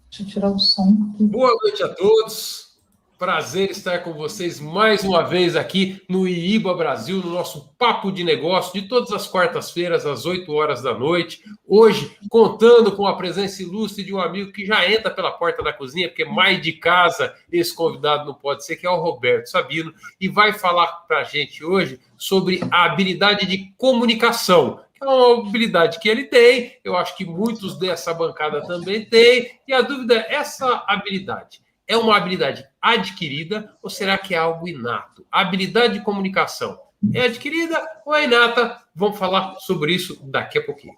Deixa eu tirar o som aqui. Boa noite a todos. Prazer estar com vocês mais uma vez aqui no IIBA Brasil, no nosso Papo de Negócio, de todas as quartas-feiras, às 8 horas da noite. Hoje, contando com a presença ilustre de um amigo que já entra pela porta da cozinha, porque mais de casa esse convidado não pode ser, que é o Roberto Sabino, e vai falar para a gente hoje sobre a habilidade de comunicação. É uma habilidade que ele tem, eu acho que muitos dessa bancada também têm, e a dúvida é, essa habilidade é uma habilidade adquirida ou será que é algo inato? A habilidade de comunicação é adquirida ou é inata? Vamos falar sobre isso daqui a pouquinho.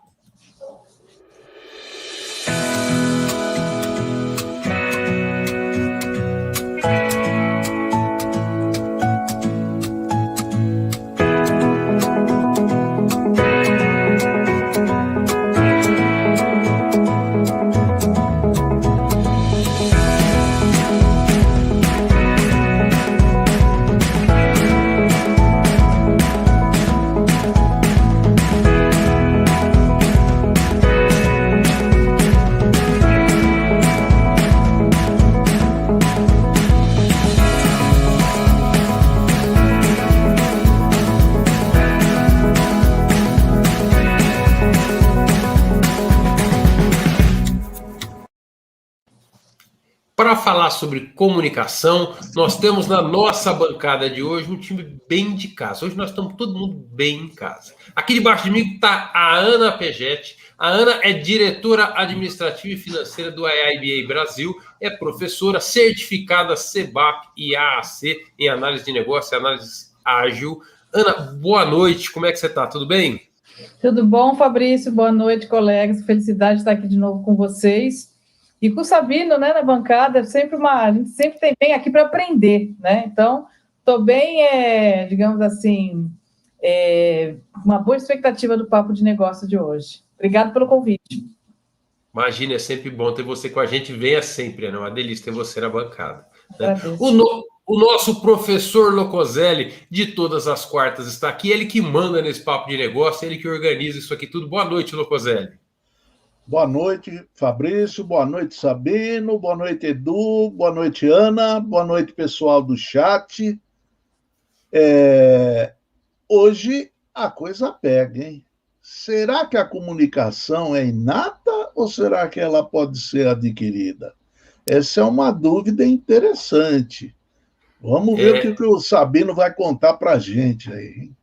Para falar sobre comunicação, nós temos na nossa bancada de hoje um time bem de casa. Hoje nós estamos todo mundo bem em casa. Aqui debaixo de mim está a Ana Pegetti. A Ana é diretora administrativa e financeira do IIBA Brasil, é professora certificada CEBAP e AAC em análise de negócio e análise ágil. Ana, boa noite, como é que você está? Tudo bem? Tudo bom, Fabrício? Boa noite, colegas. Felicidade de estar aqui de novo com vocês. E com o Sabino, né, na bancada, a gente sempre vem aqui para aprender, né? Então, estou bem, digamos assim, uma boa expectativa do Papo de Negócio de hoje. Obrigado pelo convite. Imagina, é sempre bom ter você com a gente. Venha sempre, é uma delícia ter você na bancada. Né? O nosso professor Locoselli, de todas as quartas, está aqui. Ele que manda nesse Papo de Negócio, ele que organiza isso aqui tudo. Boa noite, Locoselli. Boa noite, Fabrício. Boa noite, Sabino. Boa noite, Edu. Boa noite, Ana. Boa noite, pessoal do chat. Hoje a coisa pega, hein? Será que a comunicação é inata ou será que ela pode ser adquirida? Essa é uma dúvida interessante. Vamos ver o que o Sabino vai contar para a gente aí, hein?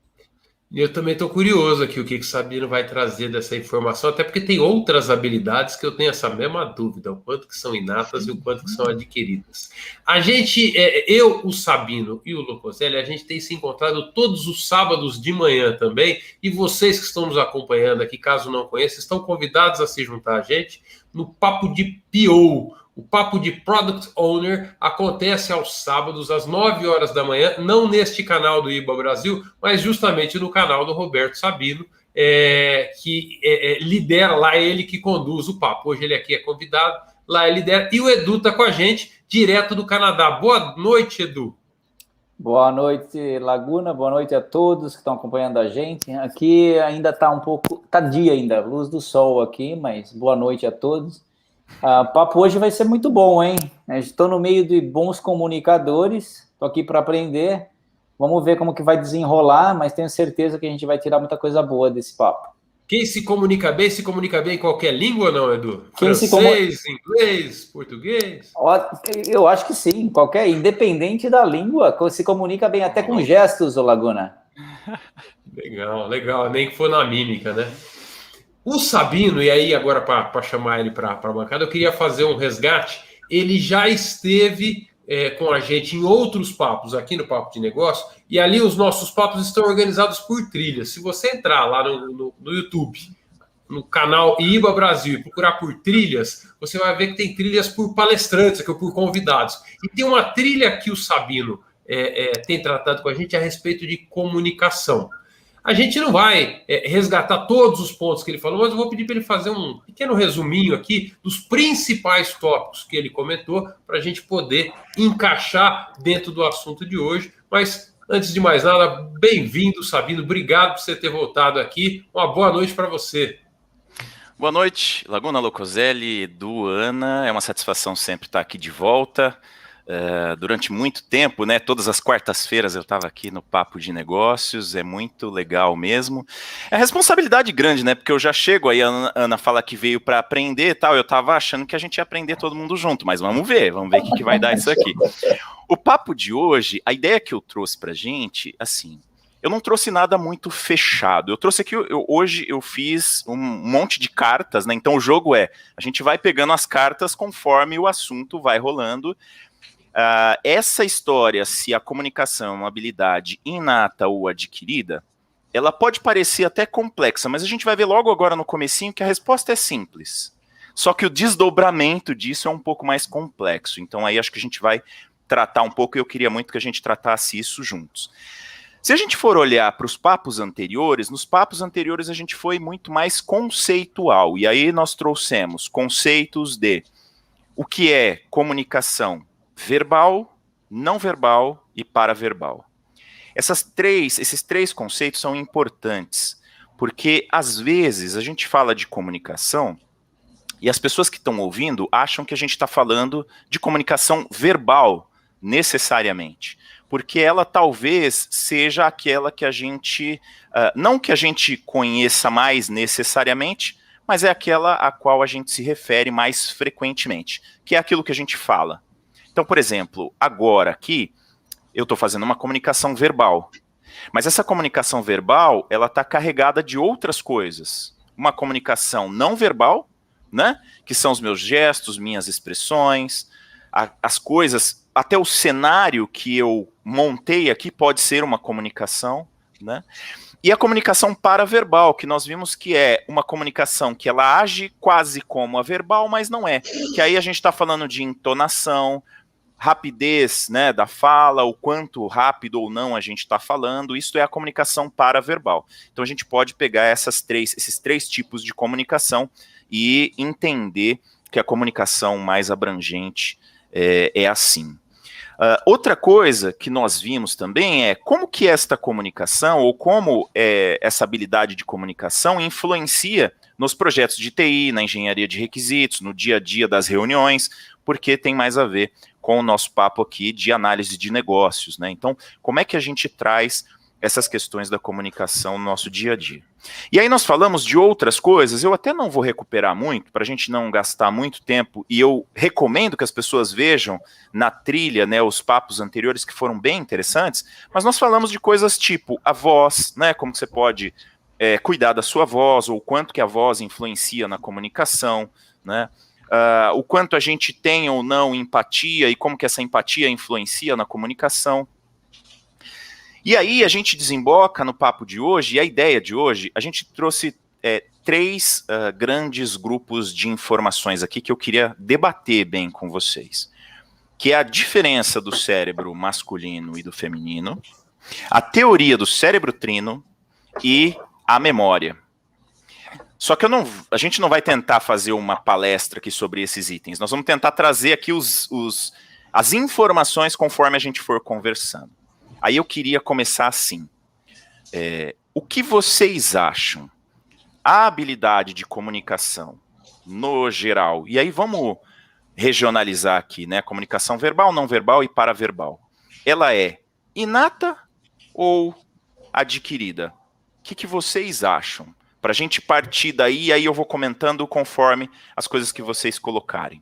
Eu também estou curioso aqui o que o Sabino vai trazer dessa informação, até porque tem outras habilidades que eu tenho essa mesma dúvida, o quanto que são inatas e o quanto que são adquiridas. A gente, eu, o Sabino e o Locoselli, a gente tem se encontrado todos os sábados de manhã também, e vocês que estão nos acompanhando aqui, caso não conheçam, estão convidados a se juntar a gente no Papo de PO. O Papo de Product Owner acontece aos sábados, às 9 horas da manhã, não neste canal do IIBA Brasil, mas justamente no canal do Roberto Sabino, que lidera lá, ele que conduz o papo. Hoje ele aqui é convidado, lá ele lidera. E o Edu está com a gente, direto do Canadá. Boa noite, Edu. Boa noite, Laguna. Boa noite a todos que estão acompanhando a gente. Aqui ainda está tá dia ainda, luz do sol aqui, mas boa noite a todos. O papo hoje vai ser muito bom, hein? Estou no meio de bons comunicadores, estou aqui para aprender. Vamos ver como que vai desenrolar, mas tenho certeza que a gente vai tirar muita coisa boa desse papo. Quem se comunica bem em qualquer língua ou não, Edu? Francês, inglês, português? Eu acho que sim, independente da língua, se comunica bem até com gestos, ô Laguna. Legal, nem que for na mímica, né? O Sabino, e aí agora para chamar ele para a bancada, eu queria fazer um resgate. Ele já esteve com a gente em outros papos aqui no Papo de Negócio, e ali os nossos papos estão organizados por trilhas. Se você entrar lá no YouTube, no canal IIBA Brasil, e procurar por trilhas, você vai ver que tem trilhas por palestrantes, que é por convidados. E tem uma trilha que o Sabino tem tratado com a gente a respeito de comunicação. A gente não vai resgatar todos os pontos que ele falou, mas eu vou pedir para ele fazer um pequeno resuminho aqui dos principais tópicos que ele comentou para a gente poder encaixar dentro do assunto de hoje. Mas, antes de mais nada, bem-vindo, Sabino. Obrigado por você ter voltado aqui. Uma boa noite para você. Boa noite, Laguna, Locoselli, Edu, Ana, é uma satisfação sempre estar aqui de volta. Durante muito tempo, né, todas as quartas-feiras eu estava aqui no Papo de Negócios, é muito legal mesmo. É responsabilidade grande, né, porque eu já chego aí, a Ana fala que veio para aprender e tal, eu estava achando que a gente ia aprender todo mundo junto, mas vamos ver o que vai dar isso aqui. O papo de hoje, a ideia que eu trouxe para a gente, assim, eu não trouxe nada muito fechado. Eu trouxe aqui, hoje eu fiz um monte de cartas, né? Então o jogo a gente vai pegando as cartas conforme o assunto vai rolando. Essa história, se a comunicação é uma habilidade inata ou adquirida, ela pode parecer até complexa, mas a gente vai ver logo agora no comecinho que a resposta é simples. Só que o desdobramento disso é um pouco mais complexo. Então aí acho que a gente vai tratar um pouco, e eu queria muito que a gente tratasse isso juntos. Se a gente for olhar para os papos anteriores, nos papos anteriores a gente foi muito mais conceitual, e aí nós trouxemos conceitos de o que é comunicação verbal, não verbal e paraverbal. Esses três conceitos são importantes, porque às vezes a gente fala de comunicação e as pessoas que estão ouvindo acham que a gente está falando de comunicação verbal, necessariamente. Porque ela talvez seja aquela que a gente, não que a gente conheça mais necessariamente, mas é aquela a qual a gente se refere mais frequentemente, que é aquilo que a gente fala. Então, por exemplo, agora aqui, eu estou fazendo uma comunicação verbal, mas essa comunicação verbal, ela está carregada de outras coisas. Uma comunicação não verbal, né, que são os meus gestos, minhas expressões, as coisas, até o cenário que eu montei aqui pode ser uma comunicação, né? E a comunicação paraverbal, que nós vimos que é uma comunicação que ela age quase como a verbal, mas não é. Que aí a gente está falando de entonação, rapidez, né, da fala, o quanto rápido ou não a gente está falando, isso é a comunicação paraverbal. Então a gente pode pegar esses três tipos de comunicação e entender que a comunicação mais abrangente é assim. Outra coisa que nós vimos também é como que esta comunicação, ou como essa habilidade de comunicação influencia nos projetos de TI, na engenharia de requisitos, no dia a dia das reuniões, porque tem mais a ver com o nosso papo aqui de análise de negócios, né? Então, como é que a gente traz essas questões da comunicação no nosso dia a dia? E aí nós falamos de outras coisas, eu até não vou recuperar muito, para a gente não gastar muito tempo, e eu recomendo que as pessoas vejam na trilha, né, os papos anteriores que foram bem interessantes, mas nós falamos de coisas tipo a voz, né, como você pode cuidar da sua voz, ou o quanto que a voz influencia na comunicação, né, o quanto a gente tem ou não empatia, e como que essa empatia influencia na comunicação. E aí a gente desemboca no papo de hoje, e a ideia de hoje, a gente trouxe três grandes grupos de informações aqui que eu queria debater bem com vocês, que é a diferença do cérebro masculino e do feminino, a teoria do cérebro trino e a memória. Só que a gente não vai tentar fazer uma palestra aqui sobre esses itens, nós vamos tentar trazer aqui as informações conforme a gente for conversando. Aí eu queria começar assim. O que vocês acham? A habilidade de comunicação, no geral, e aí vamos regionalizar aqui, né? Comunicação verbal, não verbal e paraverbal. Ela é inata ou adquirida? O que vocês acham? Para a gente partir daí, e aí eu vou comentando conforme as coisas que vocês colocarem.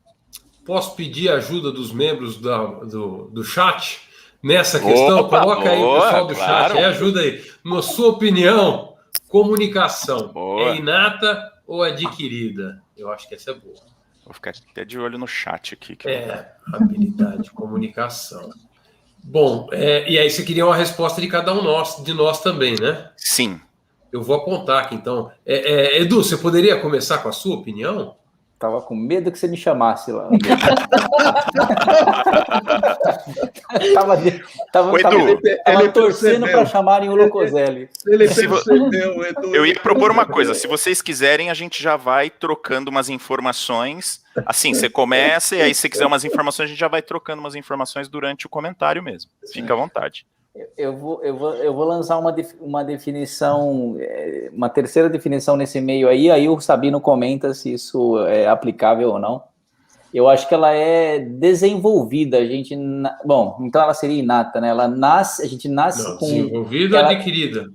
Posso pedir a ajuda dos membros do chat? Nessa questão, opa, coloca aí o pessoal do claro. chat, ajuda aí. Na sua opinião, comunicação boa. É inata ou adquirida? Eu acho que essa é boa. Vou ficar até de olho no chat aqui. Habilidade de comunicação. Bom, e aí você queria uma resposta de cada um de nós também, né? Sim. Eu vou apontar aqui, então. Edu, você poderia começar com a sua opinião? Tava com medo que você me chamasse lá. tava torcendo para chamarem o Locoselli. Ele percebeu, Edu. Eu ia propor uma coisa, se vocês quiserem, a gente já vai trocando umas informações. Assim, você começa, e aí se quiser umas informações, a gente já vai trocando umas informações durante o comentário mesmo. Fica à vontade. Eu vou lançar uma definição, uma terceira definição nesse meio aí o Sabino comenta se isso é aplicável ou não. Eu acho que ela é desenvolvida, bom, então ela seria inata, né? A gente nasce com... Desenvolvida ou adquirida?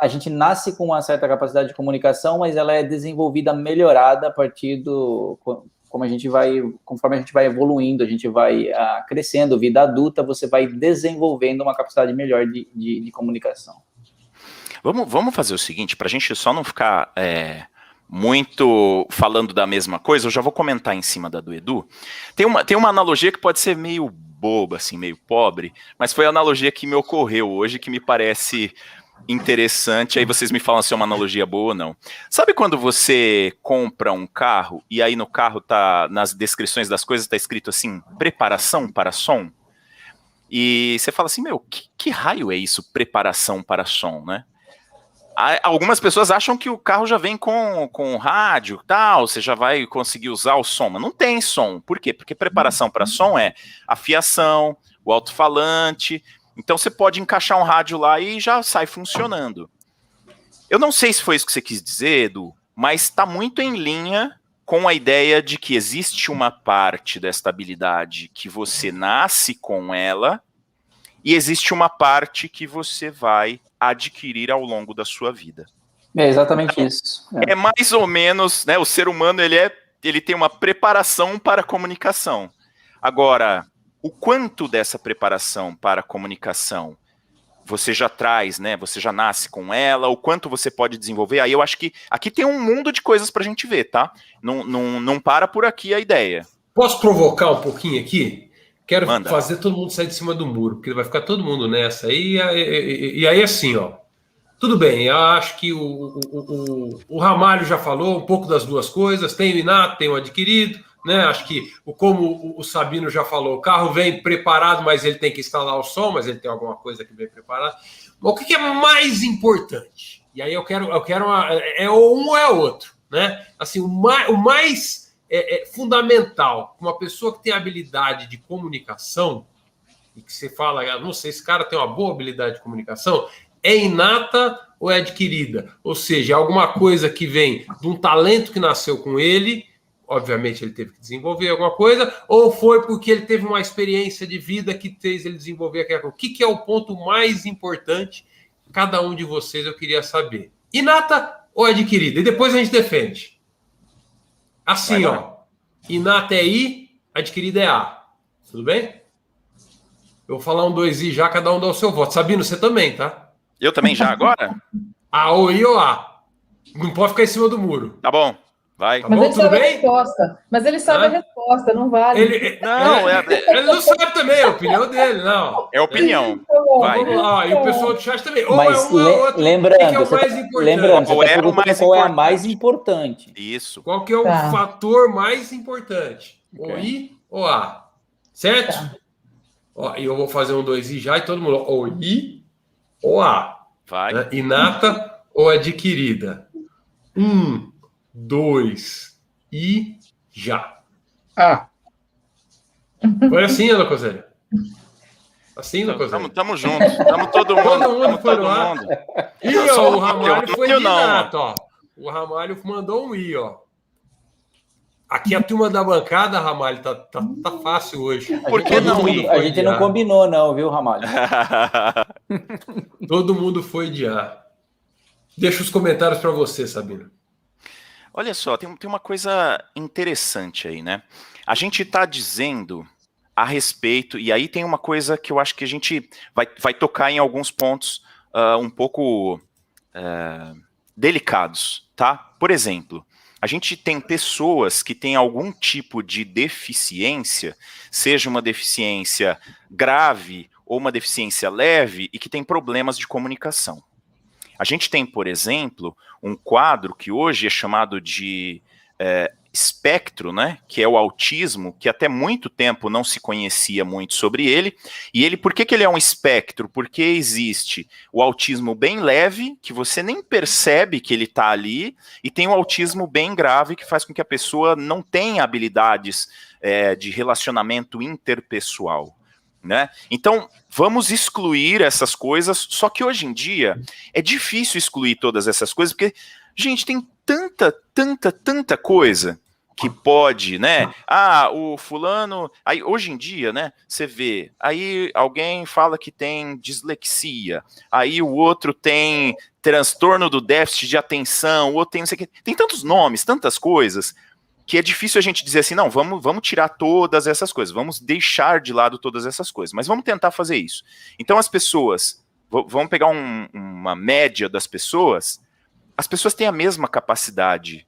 A gente nasce com uma certa capacidade de comunicação, mas ela é desenvolvida, melhorada a partir conforme a gente vai evoluindo, a gente vai crescendo, vida adulta, você vai desenvolvendo uma capacidade melhor de comunicação. Vamos fazer o seguinte, para a gente só não ficar muito falando da mesma coisa, eu já vou comentar em cima da do Edu. Tem uma analogia que pode ser meio boba, assim, meio pobre, mas foi a analogia que me ocorreu hoje, que me parece interessante, aí vocês me falam se é uma analogia boa ou não. Sabe quando você compra um carro, e aí no carro nas descrições das coisas tá escrito assim, preparação para som? E você fala assim, que raio é isso, preparação para som, né? Algumas pessoas acham que o carro já vem com rádio e tal, você já vai conseguir usar o som, mas não tem som. Por quê? Porque preparação para som é a fiação, o alto-falante, então você pode encaixar um rádio lá e já sai funcionando. Eu não sei se foi isso que você quis dizer, Edu, mas está muito em linha com a ideia de que existe uma parte desta habilidade que você nasce com ela e existe uma parte que você vai adquirir ao longo da sua vida. É exatamente isso. É mais ou menos, né? O ser humano ele tem uma preparação para a comunicação. Agora, o quanto dessa preparação para a comunicação você já traz, né? Você já nasce com ela, o quanto você pode desenvolver. Aí eu acho que aqui tem um mundo de coisas para a gente ver, tá? Não para por aqui a ideia. Posso provocar um pouquinho aqui? Quero fazer todo mundo sair de cima do muro, porque vai ficar todo mundo nessa. E aí, assim, ó. Tudo bem, eu acho que o Ramalho já falou um pouco das duas coisas. Tem o inato, tem o adquirido, né? Acho que, como o Sabino já falou, o carro vem preparado, mas ele tem que instalar o som, mas ele tem alguma coisa que vem preparada. Mas o que é mais importante? E aí eu quero é um ou é outro, né? Assim, o mais fundamental, uma pessoa que tem habilidade de comunicação, e que você fala, não sei, esse cara tem uma boa habilidade de comunicação, é inata ou é adquirida? Ou seja, é alguma coisa que vem de um talento que nasceu com ele, obviamente ele teve que desenvolver alguma coisa, ou foi porque ele teve uma experiência de vida que fez ele desenvolver aquela coisa? O que é o ponto mais importante? Cada um de vocês eu queria saber. Inata ou adquirida? E depois a gente defende. Assim, ó, inata é I, adquirida é A. Tudo bem? Eu vou falar 1, 2 I já, cada um dá o seu voto. Sabino, você também, tá? Eu também já agora? A ou I ou A. Não pode ficar em cima do muro. Tá bom, vai. Mas ele sabe a resposta. Mas ele sabe a resposta, não vale. Ele não sabe também, é a opinião dele, não. É opinião. Vai. Vamos lá, e o pessoal do chat também. Ou mas é um ou outro. Lembrando, o que é o mais importante? Você tá perguntando qual é a mais importante. Isso. Qual que é o fator mais importante? Okay. Ou I ou A. Certo? Tá. Ó, e eu vou fazer 1, 2 I já, e todo mundo, ou I ou A. Vai. Né? Inata ou adquirida? 1, 2 I já. Foi assim, Ana Cosélia? Assim, Ana Cosélia? Tamo junto. Tamo todo mundo. Todo mundo. E ó, o Ramalho foi de inato, ó. O Ramalho mandou um I, ó. Aqui a turma da bancada, Ramalho, tá fácil hoje. Por que não ir? A gente não combinou, não, viu, Ramalho? Todo mundo foi de A. Deixa os comentários para você, Sabino. Olha só, tem uma coisa interessante aí, né? A gente está dizendo a respeito, e aí tem uma coisa que eu acho que a gente vai tocar em alguns pontos um pouco delicados, tá? Por exemplo, a gente tem pessoas que têm algum tipo de deficiência, seja uma deficiência grave ou uma deficiência leve, e que tem problemas de comunicação. A gente tem, por exemplo, um quadro que hoje é chamado de espectro, né, que é o autismo, que até muito tempo não se conhecia muito sobre ele. E ele, por que ele é um espectro? Porque existe o autismo bem leve, que você nem percebe que ele está ali, e tem o autismo bem grave, que faz com que a pessoa não tenha habilidades de relacionamento interpessoal. né? Então, vamos excluir essas coisas, só que hoje em dia é difícil excluir todas essas coisas, porque, gente, tem tanta coisa que pode, né? Ah, o fulano... Aí, hoje em dia, né, você vê, aí alguém fala que tem dislexia, aí o outro tem transtorno do déficit de atenção, o outro tem não sei o quê. Tem tantos nomes, tantas coisas, que é difícil a gente dizer assim, não, vamos tirar todas essas coisas, vamos deixar de lado todas essas coisas, mas vamos tentar fazer isso. Então as pessoas, vamos pegar uma média das pessoas, as pessoas têm a mesma capacidade,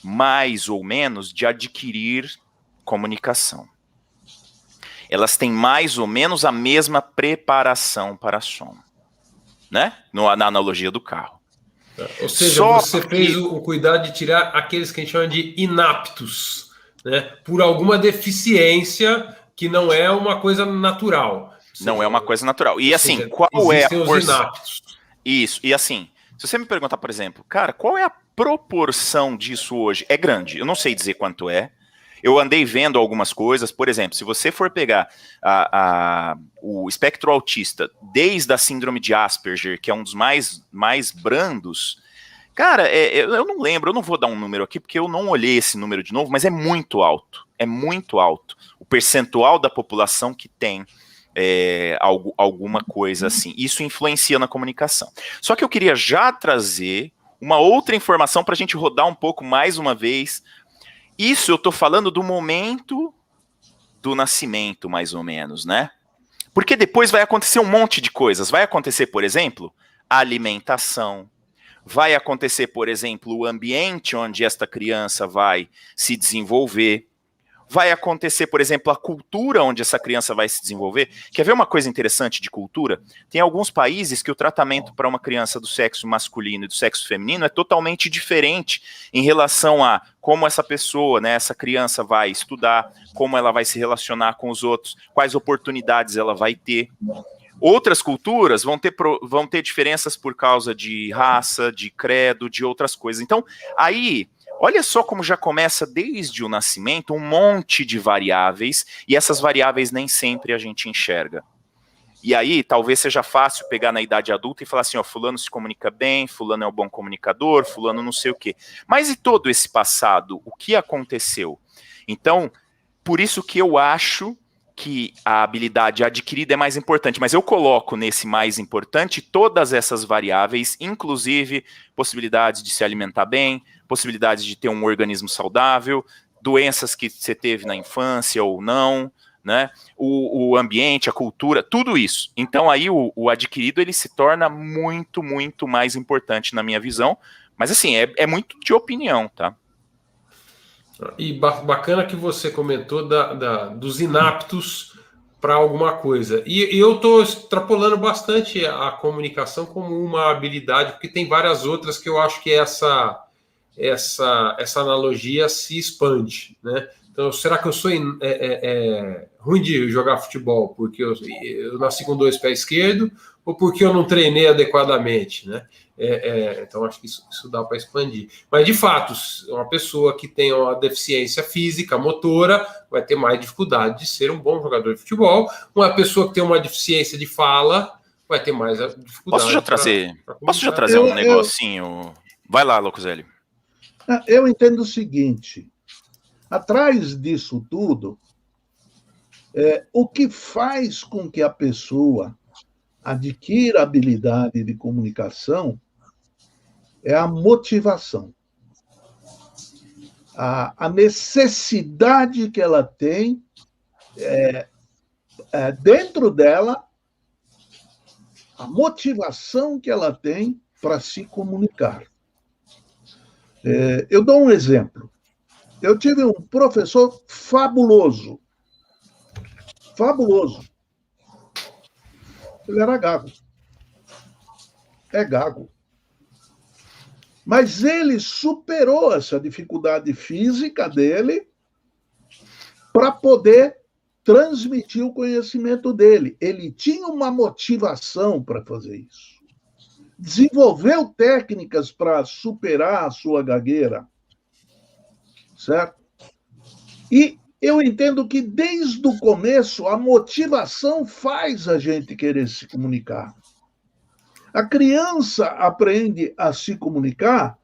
mais ou menos, de adquirir comunicação. Elas têm mais ou menos a mesma preparação para som, né? Na analogia do carro. Ou seja, você fez o cuidado de tirar aqueles que a gente chama de inaptos, né? Por alguma deficiência que não é uma coisa natural. Não é uma coisa natural. E assim, seja, qual é a porção? Isso, e assim, se você me perguntar, por exemplo, cara, qual é a proporção disso hoje? É grande, eu não sei dizer quanto é. Eu andei vendo algumas coisas, por exemplo, se você for pegar o espectro autista, desde a síndrome de Asperger, que é um dos mais brandos, cara, eu não lembro, eu não vou dar um número aqui, porque eu não olhei esse número de novo, mas é muito alto o percentual da população que tem alguma coisa assim. Isso influencia na comunicação. Só que eu queria já trazer uma outra informação para a gente rodar um pouco mais uma vez. Isso eu estou falando do momento do nascimento, mais ou menos, né? Porque depois vai acontecer um monte de coisas. Vai acontecer, por exemplo, a alimentação. Vai acontecer, por exemplo, o ambiente onde esta criança vai se desenvolver. Vai acontecer, por exemplo, a cultura onde essa criança vai se desenvolver. Quer ver uma coisa interessante de cultura? Tem alguns países que o tratamento para uma criança do sexo masculino e do sexo feminino é totalmente diferente em relação a como essa pessoa, né, essa criança vai estudar, como ela vai se relacionar com os outros, quais oportunidades ela vai ter. Outras culturas vão ter diferenças por causa de raça, de credo, de outras coisas. Então, aí... olha só como já começa desde o nascimento um monte de variáveis, e essas variáveis nem sempre a gente enxerga. E aí, talvez seja fácil pegar na idade adulta e falar assim, ó, fulano se comunica bem, fulano é um bom comunicador, fulano não sei o quê. Mas e todo esse passado? O que aconteceu? Então, por isso que eu acho que a habilidade adquirida é mais importante, mas eu coloco nesse mais importante todas essas variáveis, inclusive possibilidades de se alimentar bem, possibilidades de ter um organismo saudável, doenças que você teve na infância ou não, né? O ambiente, a cultura, tudo isso. Então aí o adquirido ele se torna muito, muito mais importante na minha visão, mas assim, é muito de opinião, tá? E bacana que você comentou dos inaptos para alguma coisa. E eu estou extrapolando bastante a comunicação como uma habilidade, porque tem várias outras que eu acho que essa analogia se expande, né? Então, será que eu sou ruim de jogar futebol porque eu nasci com 2 pés esquerdos ou porque eu não treinei adequadamente, né? Então, acho que isso dá para expandir. Mas, de fato, uma pessoa que tem uma deficiência física, motora, vai ter mais dificuldade de ser um bom jogador de futebol. Uma pessoa que tem uma deficiência de fala vai ter mais dificuldade. Posso já trazer um negocinho? Vai lá, Locoselli. Eu entendo o seguinte, atrás disso tudo, o que faz com que a pessoa adquira habilidade de comunicação é a motivação. A necessidade que ela tem dentro dela, a motivação que ela tem para se comunicar. Eu dou um exemplo. Eu tive um professor fabuloso. Fabuloso. Ele era gago. É gago. Mas ele superou essa dificuldade física dele para poder transmitir o conhecimento dele. Ele tinha uma motivação para fazer isso. Desenvolveu técnicas para superar a sua gagueira, certo? E eu entendo que desde o começo a motivação faz a gente querer se comunicar. A criança aprende a se comunicar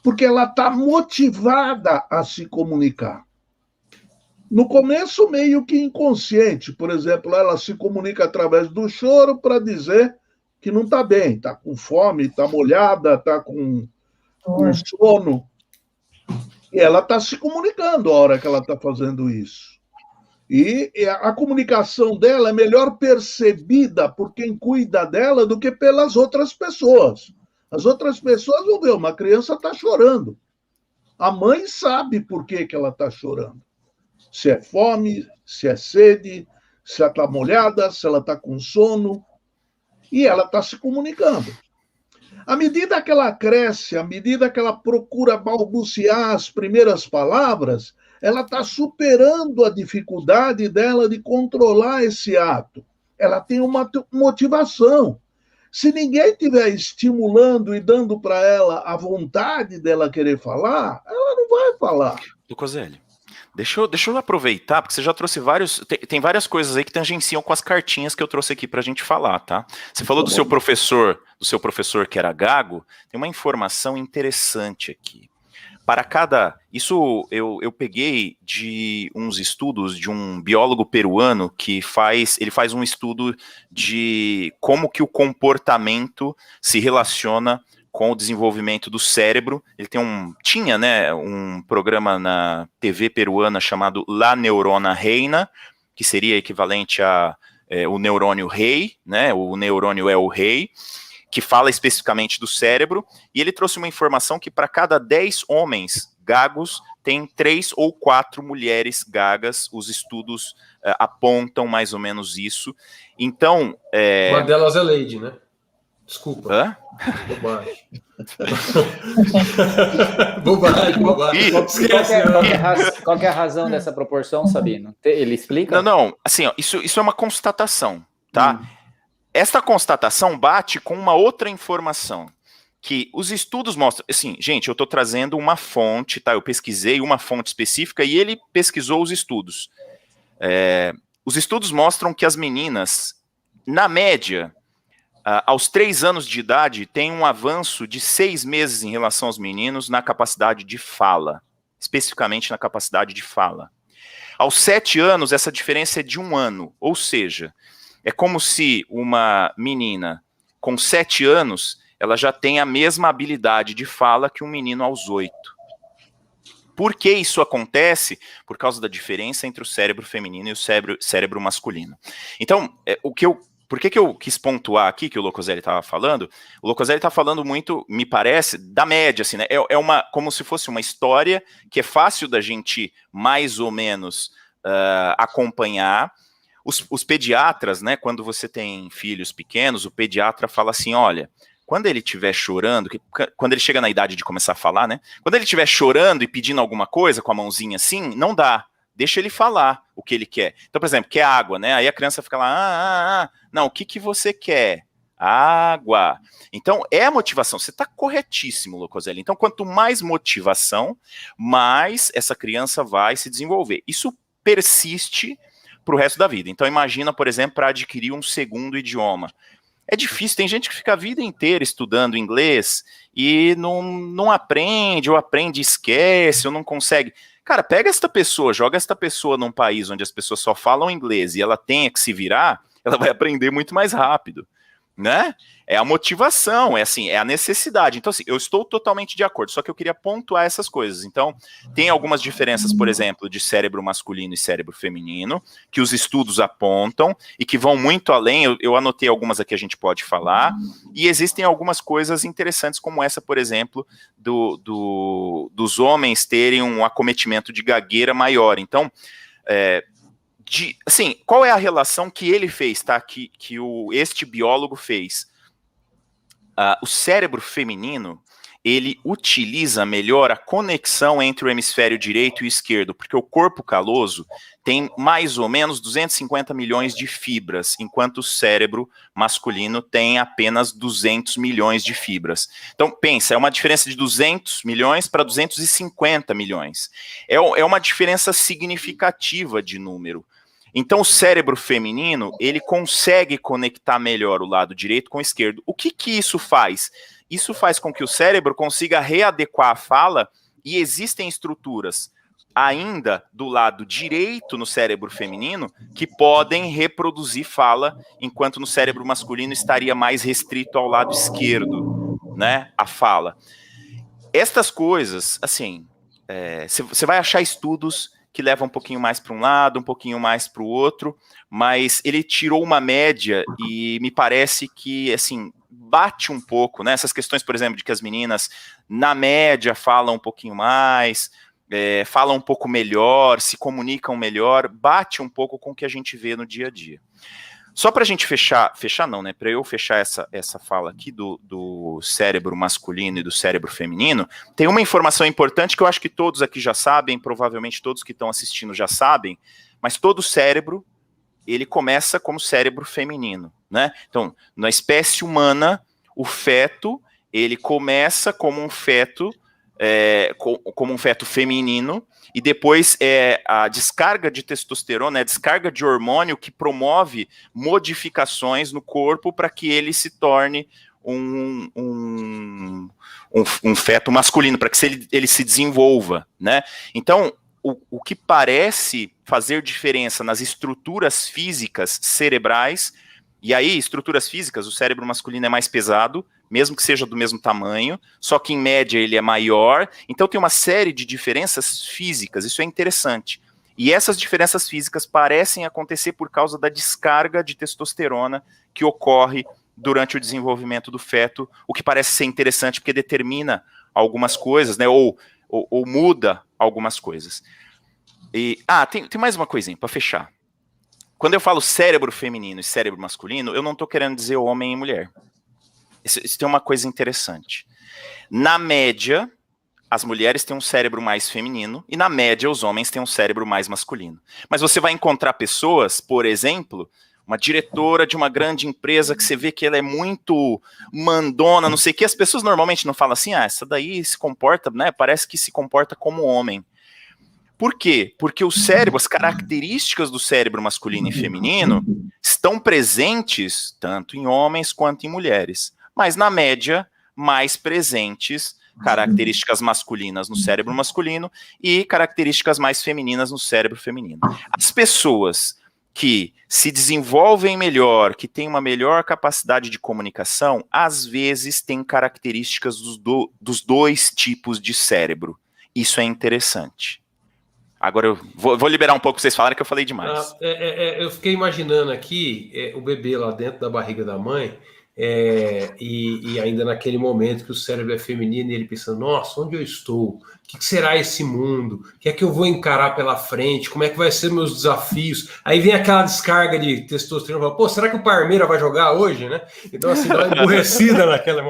porque ela está motivada a se comunicar. No começo, meio que inconsciente. Por exemplo, ela se comunica através do choro para dizer que não está bem, está com fome, está molhada, está com sono. E ela está se comunicando a hora que ela está fazendo isso. E a comunicação dela é melhor percebida por quem cuida dela do que pelas outras pessoas. As outras pessoas vão ver, uma criança está chorando. A mãe sabe por que ela está chorando. Se é fome, se é sede, se ela está molhada, se ela está com sono. E ela está se comunicando. À medida que ela cresce, à medida que ela procura balbuciar as primeiras palavras, ela está superando a dificuldade dela de controlar esse ato. Ela tem uma motivação. Se ninguém estiver estimulando e dando para ela a vontade dela querer falar, ela não vai falar. Lucoselli, deixa eu aproveitar, porque você já trouxe tem várias coisas aí que tangenciam com as cartinhas que eu trouxe aqui para a gente falar, tá? Você falou do seu professor que era gago, tem uma informação interessante aqui. Para cada... Isso eu peguei de uns estudos de um biólogo peruano que ele faz um estudo de como que o comportamento se relaciona com o desenvolvimento do cérebro. Ele tinha, né, um programa na TV peruana chamado La Neurona Reina, que seria equivalente a o neurônio rei, né? O neurônio é o rei, que fala especificamente do cérebro, e ele trouxe uma informação que para cada 10 homens gagos, tem 3 ou 4 mulheres gagas. Os estudos apontam mais ou menos isso. Então... Uma delas é Lady, né? Desculpa. Hã? Bobagem. Qual que é a razão dessa proporção, Sabino? Ele explica? Não, assim, ó, isso é uma constatação, tá? Esta constatação bate com uma outra informação, que os estudos mostram, assim, gente, eu estou trazendo uma fonte, tá? Eu pesquisei uma fonte específica e ele pesquisou os estudos. Os estudos mostram que as meninas, na média, aos 3 anos de idade, tem um avanço de 6 meses em relação aos meninos na capacidade de fala, especificamente na capacidade de fala. Aos 7 anos, essa diferença é de 1 ano, ou seja, é como se uma menina com 7 anos, ela já tem a mesma habilidade de fala que um menino aos 8. Por que isso acontece? Por causa da diferença entre o cérebro feminino e o cérebro masculino. Então, por que eu quis pontuar aqui, que o Locoselli estava falando? O Locoselli está falando muito, me parece, da média, assim, né? Como se fosse uma história que é fácil da gente, mais ou menos, acompanhar. Os pediatras, né, quando você tem filhos pequenos, o pediatra fala assim, olha, quando ele estiver chorando, quando ele chega na idade de começar a falar, né, quando ele estiver chorando e pedindo alguma coisa com a mãozinha assim, não dá, deixa ele falar o que ele quer. Então, por exemplo, quer água, né, aí a criança fica lá, não, o que você quer? Água. Então, é a motivação, você está corretíssimo, Locoselli. Então, quanto mais motivação, mais essa criança vai se desenvolver. Isso persiste para o resto da vida. Então imagina, por exemplo, para adquirir um segundo idioma. É difícil, tem gente que fica a vida inteira estudando inglês e não aprende, ou aprende e esquece, ou não consegue. Cara, pega esta pessoa, joga esta pessoa num país onde as pessoas só falam inglês e ela tenha que se virar, ela vai aprender muito mais rápido, né? É a motivação, é a necessidade. Então, assim, eu estou totalmente de acordo, só que eu queria pontuar essas coisas. Então, tem algumas diferenças, por exemplo, de cérebro masculino e cérebro feminino, que os estudos apontam e que vão muito além. Eu anotei algumas aqui, a gente pode falar, e existem algumas coisas interessantes, como essa, por exemplo, dos homens terem um acometimento de gagueira maior. Então, assim, qual é a relação que ele fez, tá? Que este biólogo fez? O cérebro feminino, ele utiliza melhor a conexão entre o hemisfério direito e o esquerdo, porque o corpo caloso tem mais ou menos 250 milhões de fibras, enquanto o cérebro masculino tem apenas 200 milhões de fibras. Então, pensa, é uma diferença de 200 milhões para 250 milhões. É uma diferença significativa de número. Então, o cérebro feminino, ele consegue conectar melhor o lado direito com o esquerdo. O que isso faz? Isso faz com que o cérebro consiga readequar a fala, e existem estruturas ainda do lado direito no cérebro feminino que podem reproduzir fala, enquanto no cérebro masculino estaria mais restrito ao lado esquerdo, né, a fala. Estas coisas, assim, você vai achar estudos que levam um pouquinho mais para um lado, um pouquinho mais para o outro, mas ele tirou uma média e me parece que, assim, bate um pouco, né? Essas questões, por exemplo, de que as meninas, na média, falam um pouquinho mais, falam um pouco melhor, se comunicam melhor, bate um pouco com o que a gente vê no dia a dia. Só para a gente fechar não, né? Para eu fechar essa fala aqui do cérebro masculino e do cérebro feminino, tem uma informação importante que eu acho que todos aqui já sabem, provavelmente todos que estão assistindo já sabem, mas todo cérebro, ele começa como cérebro feminino, né? Então, na espécie humana, o feto, ele começa como um feto, como um feto feminino, e depois a descarga de testosterona, a descarga de hormônio que promove modificações no corpo para que ele se torne um feto masculino, para que ele se desenvolva, né? Então, o que parece fazer diferença nas estruturas físicas cerebrais, e aí, estruturas físicas, o cérebro masculino é mais pesado, mesmo que seja do mesmo tamanho, só que em média ele é maior, então tem uma série de diferenças físicas, isso é interessante. E essas diferenças físicas parecem acontecer por causa da descarga de testosterona que ocorre durante o desenvolvimento do feto, o que parece ser interessante porque determina algumas coisas, né, ou muda algumas coisas. Tem mais uma coisinha para fechar. Quando eu falo cérebro feminino e cérebro masculino, eu não estou querendo dizer homem e mulher. Isso tem uma coisa interessante. Na média, as mulheres têm um cérebro mais feminino e, na média, os homens têm um cérebro mais masculino. Mas você vai encontrar pessoas, por exemplo, uma diretora de uma grande empresa que você vê que ela é muito mandona, não sei o que, as pessoas normalmente não falam assim, essa daí se comporta, né, parece que se comporta como homem. Por quê? Porque o cérebro, as características do cérebro masculino e feminino estão presentes tanto em homens quanto em mulheres. Mas, na média, mais presentes características masculinas no cérebro masculino e características mais femininas no cérebro feminino. As pessoas que se desenvolvem melhor, que têm uma melhor capacidade de comunicação, às vezes têm características dos dois tipos de cérebro. Isso é interessante. Agora eu vou liberar um pouco para vocês falarem que eu falei demais. Eu fiquei imaginando aqui o bebê lá dentro da barriga da mãe, e ainda naquele momento que o cérebro é feminino e ele pensando, nossa, onde eu estou? O que será esse mundo? O que é que eu vou encarar pela frente? Como é que vai ser meus desafios? Aí vem aquela descarga de testosterona, fala, pô, será que o Parmeira vai jogar hoje, né? Então assim, dá uma emburrecida naquela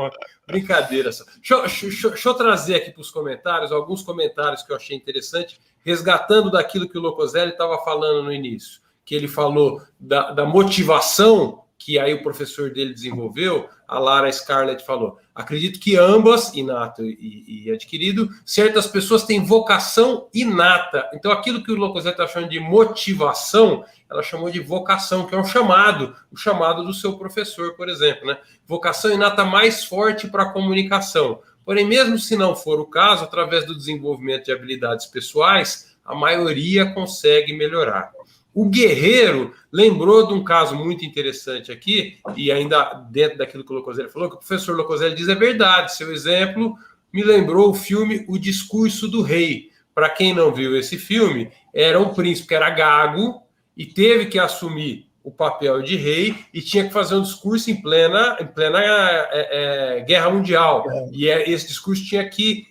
brincadeira. Deixa eu trazer aqui para os comentários, alguns comentários que eu achei interessante, resgatando daquilo que o Locoselli estava falando no início, que ele falou da motivação que aí o professor dele desenvolveu, a Lara Scarlett falou, acredito que ambas, inato e adquirido, certas pessoas têm vocação inata. Então aquilo que o Locoselli está chamando de motivação, ela chamou de vocação, que é o chamado do seu professor, por exemplo, né? Vocação inata mais forte para a comunicação. Porém, mesmo se não for o caso, através do desenvolvimento de habilidades pessoais, a maioria consegue melhorar. O Guerreiro lembrou de um caso muito interessante aqui, e ainda dentro daquilo que o Locoselli falou, que o professor Locoselli diz é verdade. Seu exemplo me lembrou o filme O Discurso do Rei. Para quem não viu esse filme, era um príncipe que era gago e teve que assumir o papel de rei e tinha que fazer um discurso em plena guerra mundial. E esse discurso tinha que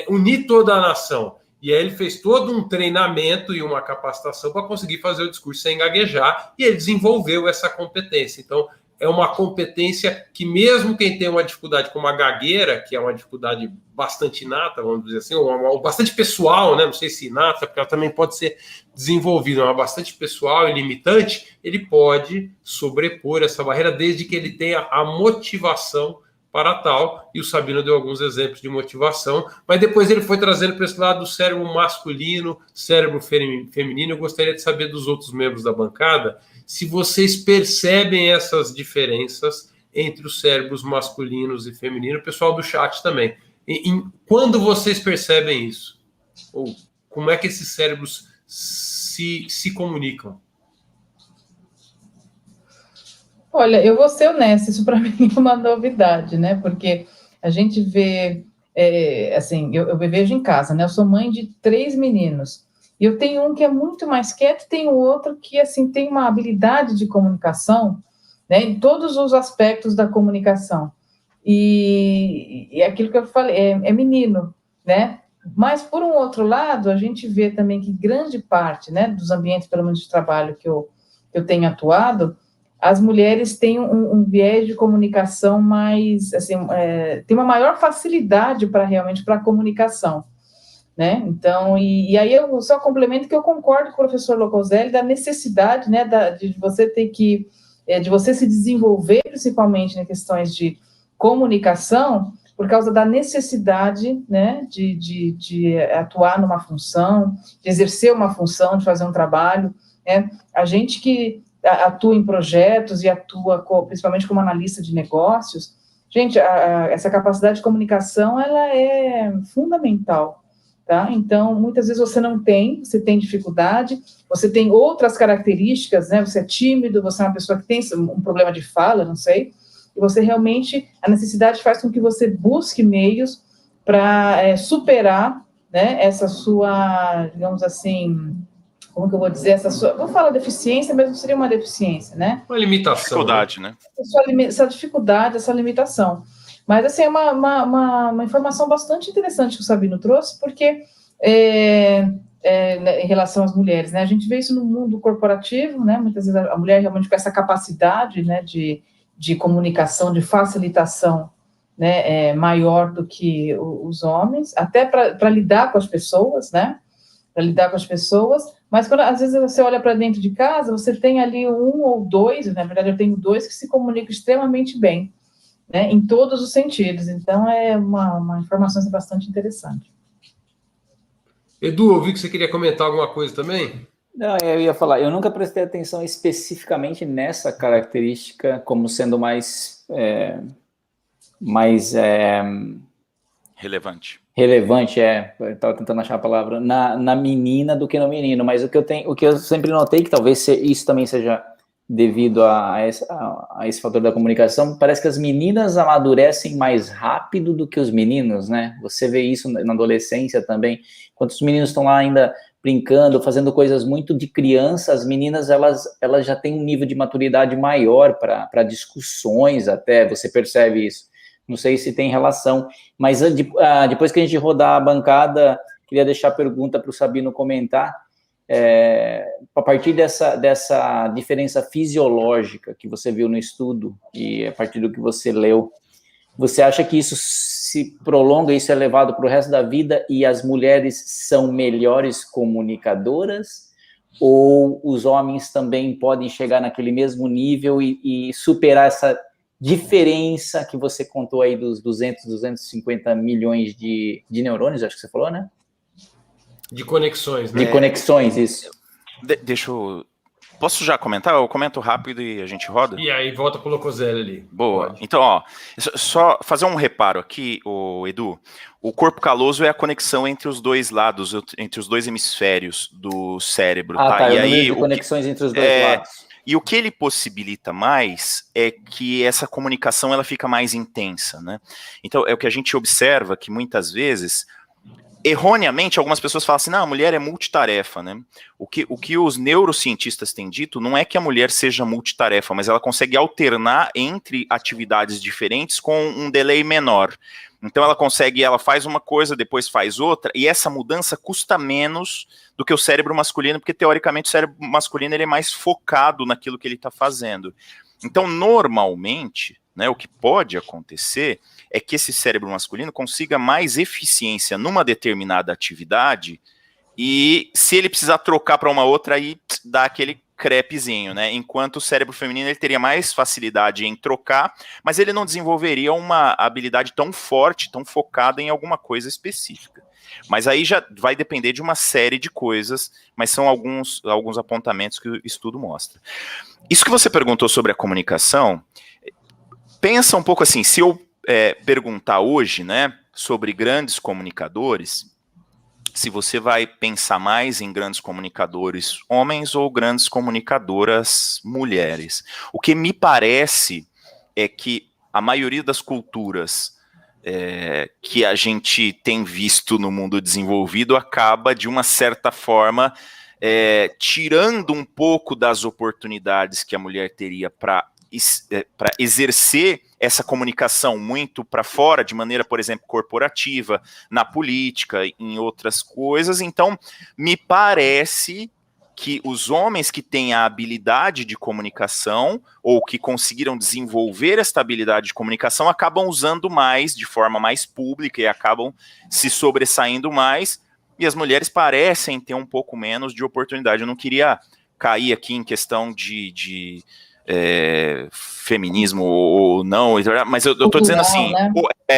unir toda a nação. E aí ele fez todo um treinamento e uma capacitação para conseguir fazer o discurso sem gaguejar, e ele desenvolveu essa competência. Então, é uma competência que mesmo quem tem uma dificuldade como a gagueira, que é uma dificuldade bastante inata, vamos dizer assim, ou bastante pessoal, né? Não sei se inata, porque ela também pode ser desenvolvida, mas bastante pessoal e limitante, ele pode sobrepor essa barreira desde que ele tenha a motivação para tal, e o Sabino deu alguns exemplos de motivação, mas depois ele foi trazendo para esse lado do cérebro masculino, cérebro feminino. Eu gostaria de saber dos outros membros da bancada se vocês percebem essas diferenças entre os cérebros masculinos e femininos, o pessoal do chat também. Quando vocês percebem isso? Ou como é que esses cérebros se comunicam? Olha, eu vou ser honesta, isso para mim é uma novidade, né? Porque a gente vê, assim, eu vejo em casa, né? Eu sou mãe de 3 meninos, e eu tenho um que é muito mais quieto, e tenho outro que, assim, tem uma habilidade de comunicação, né? Em todos os aspectos da comunicação. E aquilo que eu falei, é menino, né? Mas, por um outro lado, a gente vê também que grande parte, né, dos ambientes, pelo menos de trabalho que eu tenho atuado, as mulheres têm um viés de comunicação mais, assim, tem uma maior facilidade realmente para a comunicação, né? Então, e aí eu só complemento que eu concordo com o professor Locoselli da necessidade, né, de você ter que, de você se desenvolver, principalmente em questões de comunicação, por causa da necessidade, né, de atuar numa função, de exercer uma função, de fazer um trabalho, né? A gente que atua em projetos e atua principalmente como analista de negócios, gente, essa capacidade de comunicação, ela é fundamental, tá? Então, muitas vezes você tem dificuldade, você tem outras características, né? Você é tímido, você é uma pessoa que tem um problema de fala, não sei, e você realmente, a necessidade faz com que você busque meios para superar, né, essa sua, digamos assim, como que eu vou dizer, vou falar deficiência, mas não seria uma deficiência, né? Uma limitação. Dificuldade, né? Essa dificuldade, essa limitação. Mas, assim, é uma informação bastante interessante que o Sabino trouxe, porque em relação às mulheres, né? A gente vê isso no mundo corporativo, né? Muitas vezes a mulher realmente com essa capacidade, né, de comunicação, de facilitação, né, maior do que os homens, até para lidar com as pessoas, né? Para lidar com as pessoas, mas quando às vezes você olha para dentro de casa, você tem ali um ou dois, na verdade eu tenho 2 que se comunicam extremamente bem, né, em todos os sentidos. Então é uma informação bastante interessante. Edu, eu vi que você queria comentar alguma coisa também? Não, eu ia falar, eu nunca prestei atenção especificamente nessa característica como sendo mais Relevante. Relevante, eu estava tentando achar a palavra, na menina do que no menino, mas o que eu sempre notei, que talvez isso também seja devido a esse fator da comunicação, parece que as meninas amadurecem mais rápido do que os meninos, né? Você vê isso na adolescência também, enquanto os meninos estão lá ainda brincando, fazendo coisas muito de criança, as meninas, elas já têm um nível de maturidade maior para discussões até, você percebe isso. Não sei se tem relação, mas depois que a gente rodar a bancada, queria deixar a pergunta para o Sabino comentar, a partir dessa diferença fisiológica que você viu no estudo e a partir do que você leu, você acha que isso se prolonga, isso é levado para o resto da vida e as mulheres são melhores comunicadoras? Ou os homens também podem chegar naquele mesmo nível e superar essa diferença que você contou aí dos 250 milhões de neurônios, acho que você falou, né? De conexões, né? De conexões, isso. Deixa eu... Posso já comentar? Eu comento rápido e a gente roda? E aí volta pro Locoselli ali. Boa. Pode. Então, ó, só fazer um reparo aqui, Edu. O corpo caloso é a conexão entre os dois lados, entre os dois hemisférios do cérebro, tá? E aí de conexões entre os dois lados. E o que ele possibilita mais é que essa comunicação ela fica mais intensa, né? Então, é o que a gente observa que muitas vezes, erroneamente, algumas pessoas falam assim, não, a mulher é multitarefa, né? O que os neurocientistas têm dito não é que a mulher seja multitarefa, mas ela consegue alternar entre atividades diferentes com um delay menor. Então ela faz uma coisa, depois faz outra, e essa mudança custa menos do que o cérebro masculino, porque teoricamente o cérebro masculino ele é mais focado naquilo que ele está fazendo. Então, normalmente, né, o que pode acontecer é que esse cérebro masculino consiga mais eficiência numa determinada atividade e se ele precisar trocar para uma outra, aí dá aquele crepezinho, né? Enquanto o cérebro feminino ele teria mais facilidade em trocar, mas ele não desenvolveria uma habilidade tão forte, tão focada em alguma coisa específica. Mas aí já vai depender de uma série de coisas, mas são alguns apontamentos que o estudo mostra. Isso que você perguntou sobre a comunicação, pensa um pouco assim, se eu perguntar hoje, né, sobre grandes comunicadores, se você vai pensar mais em grandes comunicadores homens ou grandes comunicadoras mulheres. O que me parece é que a maioria das culturas que a gente tem visto no mundo desenvolvido acaba, de uma certa forma, tirando um pouco das oportunidades que a mulher teria para exercer essa comunicação muito para fora, de maneira, por exemplo, corporativa, na política, em outras coisas. Então, me parece que os homens que têm a habilidade de comunicação ou que conseguiram desenvolver esta habilidade de comunicação acabam usando mais, de forma mais pública, e acabam se sobressaindo mais, e as mulheres parecem ter um pouco menos de oportunidade. Eu não queria cair aqui em questão de feminismo ou não, mas eu tô dizendo assim, né?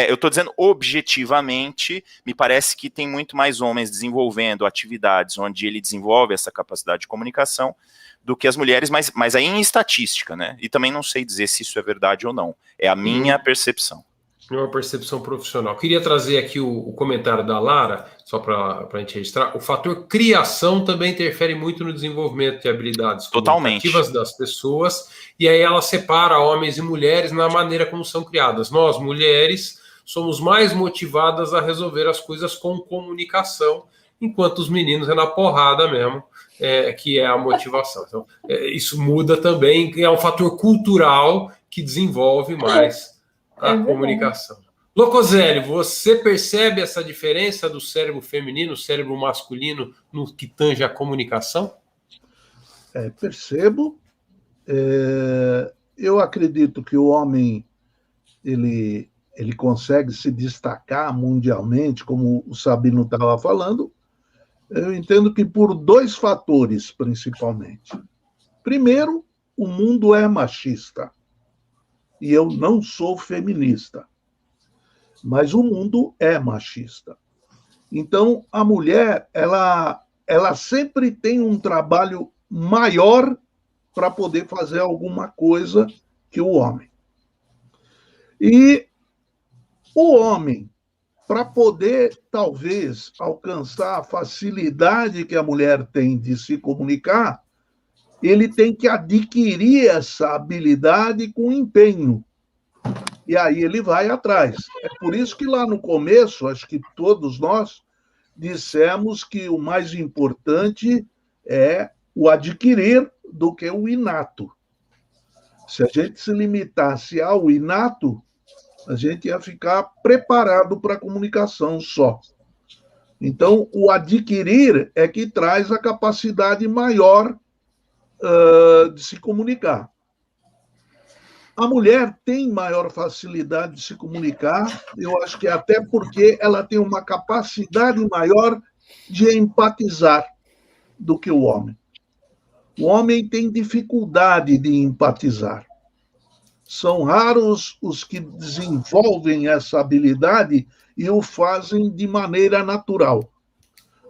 Eu tô dizendo objetivamente, me parece que tem muito mais homens desenvolvendo atividades onde ele desenvolve essa capacidade de comunicação do que as mulheres, mas aí em estatística, né? E também não sei dizer se isso é verdade ou não, é a minha percepção. É uma percepção profissional. Queria trazer aqui o comentário da Lara, só para a gente registrar. O fator criação também interfere muito no desenvolvimento de habilidades comunicativas das pessoas, e aí ela separa homens e mulheres na maneira como são criadas. Nós, mulheres, somos mais motivadas a resolver as coisas com comunicação, enquanto os meninos é na porrada mesmo, que é a motivação. Então, isso muda também, é um fator cultural que desenvolve mais a comunicação. Locoselli, você percebe essa diferença do cérebro feminino, cérebro masculino, no que tange a comunicação? Percebo. Eu acredito que o homem ele consegue se destacar mundialmente, como o Sabino estava falando. Eu entendo que por 2 fatores, principalmente. Primeiro, o mundo é machista. E eu não sou feminista. Mas o mundo é machista. Então, a mulher, ela sempre tem um trabalho maior para poder fazer alguma coisa que o homem. E o homem, para poder, talvez, alcançar a facilidade que a mulher tem de se comunicar, ele tem que adquirir essa habilidade com empenho. E aí ele vai atrás. É por isso que lá no começo, acho que todos nós dissemos que o mais importante é o adquirir do que o inato. Se a gente se limitasse ao inato, a gente ia ficar preparado para a comunicação só. Então, o adquirir é que traz a capacidade maior de se comunicar. A mulher tem maior facilidade de se comunicar, eu acho que até porque ela tem uma capacidade maior de empatizar do que o homem. O homem tem dificuldade de empatizar. São raros os que desenvolvem essa habilidade e o fazem de maneira natural.